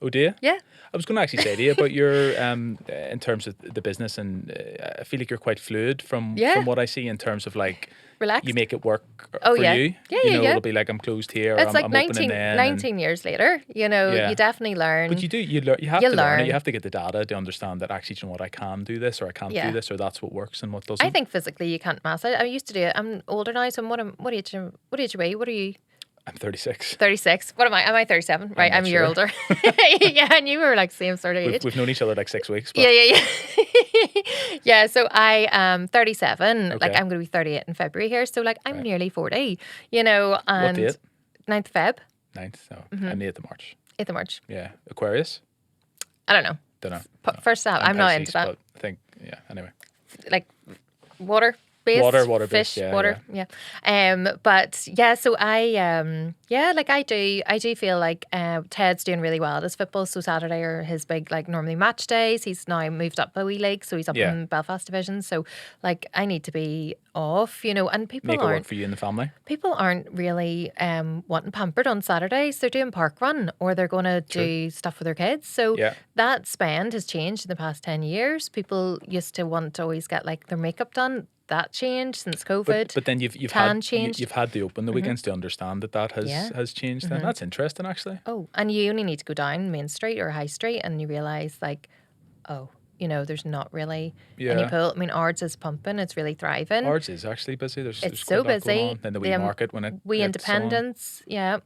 Oh, do you? Yeah. I was going to actually say to you about your, in terms of the business, and I feel like you're quite fluid from what I see in terms of like, relaxed. You make it work for you. Yeah, you know, it'll be like, I'm closed here. It's or like I'm 19 years later, you know, you definitely learn. But you have to learn it. You have to get the data to understand that actually, you know what, I can do this, or I can't do this, or that's what works and what doesn't. I think physically you can't mass it. I used to do it. I'm older now, so what age are you? What are you? I'm 36. 36. What am I? Am I 37? Right, I'm a year older. Yeah, and you were like same sort of age. We've known each other like 6 weeks. But. Yeah. Yeah, so I am 37. Okay. Like, I'm going to be 38 in February here. So, like, I'm nearly 40, you know. And what date? 9th Feb. 9th, so I'm the 8th of March. 8th of March. Yeah. Aquarius? I don't know. No. First up, I'm not into that. But I think, anyway. Like, water. Water fish, based, water, but yeah, so I do feel like Ted's doing really well at his football. So Saturday are his big, like, normally match days. He's now moved up a wee league, so he's up in Belfast division. So like, I need to be off, you know, and people make it work for you and the family. People aren't really wanting pampered on Saturdays. They're doing park run, or they're going to do stuff with their kids. So that spend has changed in the past 10 years. People used to want to always get like their makeup done. That changed since COVID. But then you've had the open the weekends to understand that has changed. Then that's interesting, actually. Oh, and you only need to go down Main Street or High Street, and you realise like, oh, you know, there's not really any pull. I mean, Ards is pumping; it's really thriving. Ards is actually busy. There's so busy. Then the wee market when it Independence, yeah.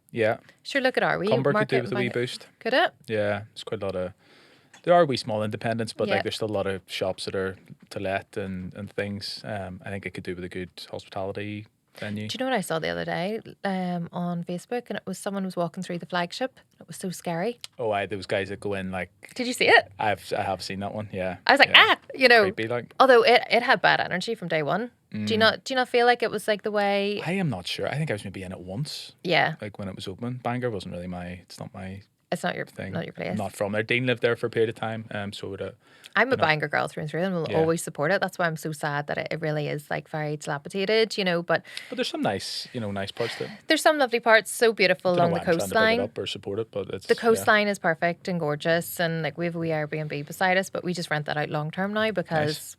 Sure, look at our wee Cumber market. could do with a wee boost. Could it? Yeah, there's quite a lot of. There are wee small independents, but like there's still a lot of shops that are to let and things. I think it could do with a good hospitality venue. Do you know what I saw the other day on Facebook? And it was someone was walking through the flagship. It was so scary. Oh, those guys that go in like. Did you see it? I have seen that one. Yeah. I was like, you know. Creepy, like. Although it had bad energy from day one. Do you not feel like it was like the way? I am not sure. I think I was maybe in it once. Yeah. Like when it was open. Bangor wasn't really it's not my. It's not your thing. Not your place. I'm not from there. Dean lived there for a period of time. I'm a Bangor girl through and through, and will always support it. That's why I'm so sad that it really is like very dilapidated, you know. But there's some nice parts there. There's some lovely parts, so beautiful along the coastline. I'm trying to pick it up or support it, but it's the coastline is perfect and gorgeous, and like we have a wee Airbnb beside us, but we just rent that out long term now because,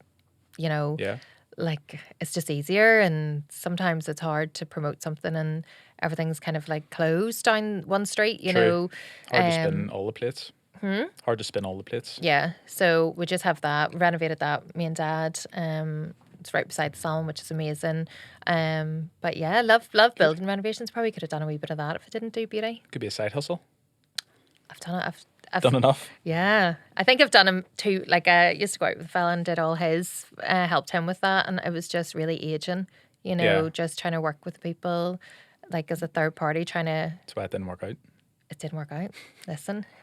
you know. Yeah. like it's just easier, and sometimes it's hard to promote something and everything's kind of like closed down one street, you True. know. Hard to spin all the plates. Hard to spin all the plates. Yeah, so we just have that, renovated that, me and Dad. It's right beside the salon, which is amazing. But yeah, love building renovations. Probably could have done a wee bit of that if I didn't do beauty. Could be a side hustle. I've done it. I've Done enough. Yeah, I think I've done him too. Like I used to go out with a fella and did all his, helped him with that, and it was just really aging. You know, Yeah. just trying to work with people, like as a third party, trying to. That's why it didn't work out. It didn't work out.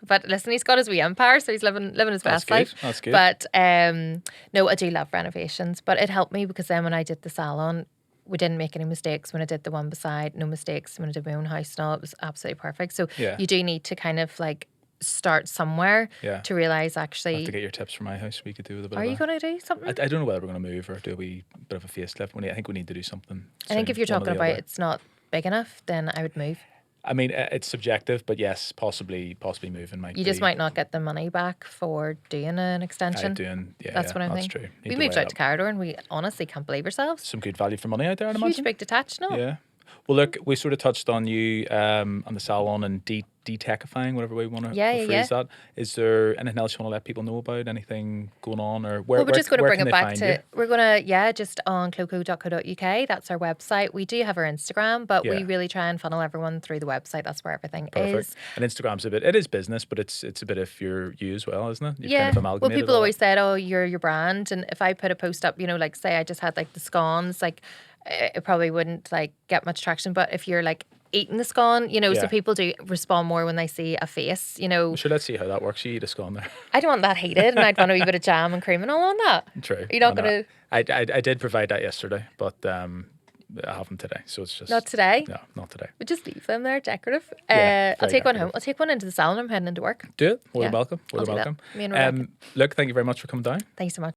But listen, he's got his wee empire, so he's living his That's best good. life. That's good. But no, I do love renovations. But it helped me because then when I did the salon, we didn't make any mistakes. When I did the one beside, no mistakes. When I did my own house and all, it was absolutely perfect. So Yeah. you do need to kind of like start somewhere Yeah. to realize I have actually. to get your tips for my house. We could do with a bit Are of you a... going to do something? I don't know whether we're going to move or do a wee bit of a facelift. I think we need to do something. I think soon, if you're one or talking the about other. it's not big enough, then I would move. I mean, it's subjective, but yes, possibly moving might You be... just might not get the money back for doing an extension. That's what I that's think. true. Need We to moved weigh out it to up. Carador and we honestly can't believe ourselves. Some good value for money out there, I'd Huge imagine. big detached, no? Yeah. Well, look, we sort of touched on you on the salon and de-techifying, whatever way we want to Yeah. phrase that. Is there anything else you want to let people know about? Anything going on, or where? Well, we're just going to where bring can it they back find to, you? we're going to, just on cloco.co.uk. That's our website. We do have our Instagram, but we Yeah. really try and funnel everyone through the website. That's where everything Perfect. is. And Instagram's it is business, but it's a bit of you as well, isn't it? You've Yeah. kind of Well, amalgamated people all always that. said, oh, you're your brand. And if I put a post up, like say I just had like the scones, like it probably wouldn't like get much traction. But if you're like eating the scone, so Yeah. people do respond more when they see a face, Well, sure, let's see how that works. You eat a scone there. I don't want that heated, and I'd want a wee bit of jam and cream and all on that. True. You're not I know. going to, I did provide that yesterday, but I haven't today, so it's just not today. No, not today. We just leave them there, decorative. Yeah, I'll very take one decorative. home. I'll take one into the salon. I'm heading into work. Do it. More Yeah, than welcome. More I'll than do that. welcome. Me and Rebecca. Look, thank you very much for coming down. Thanks so much.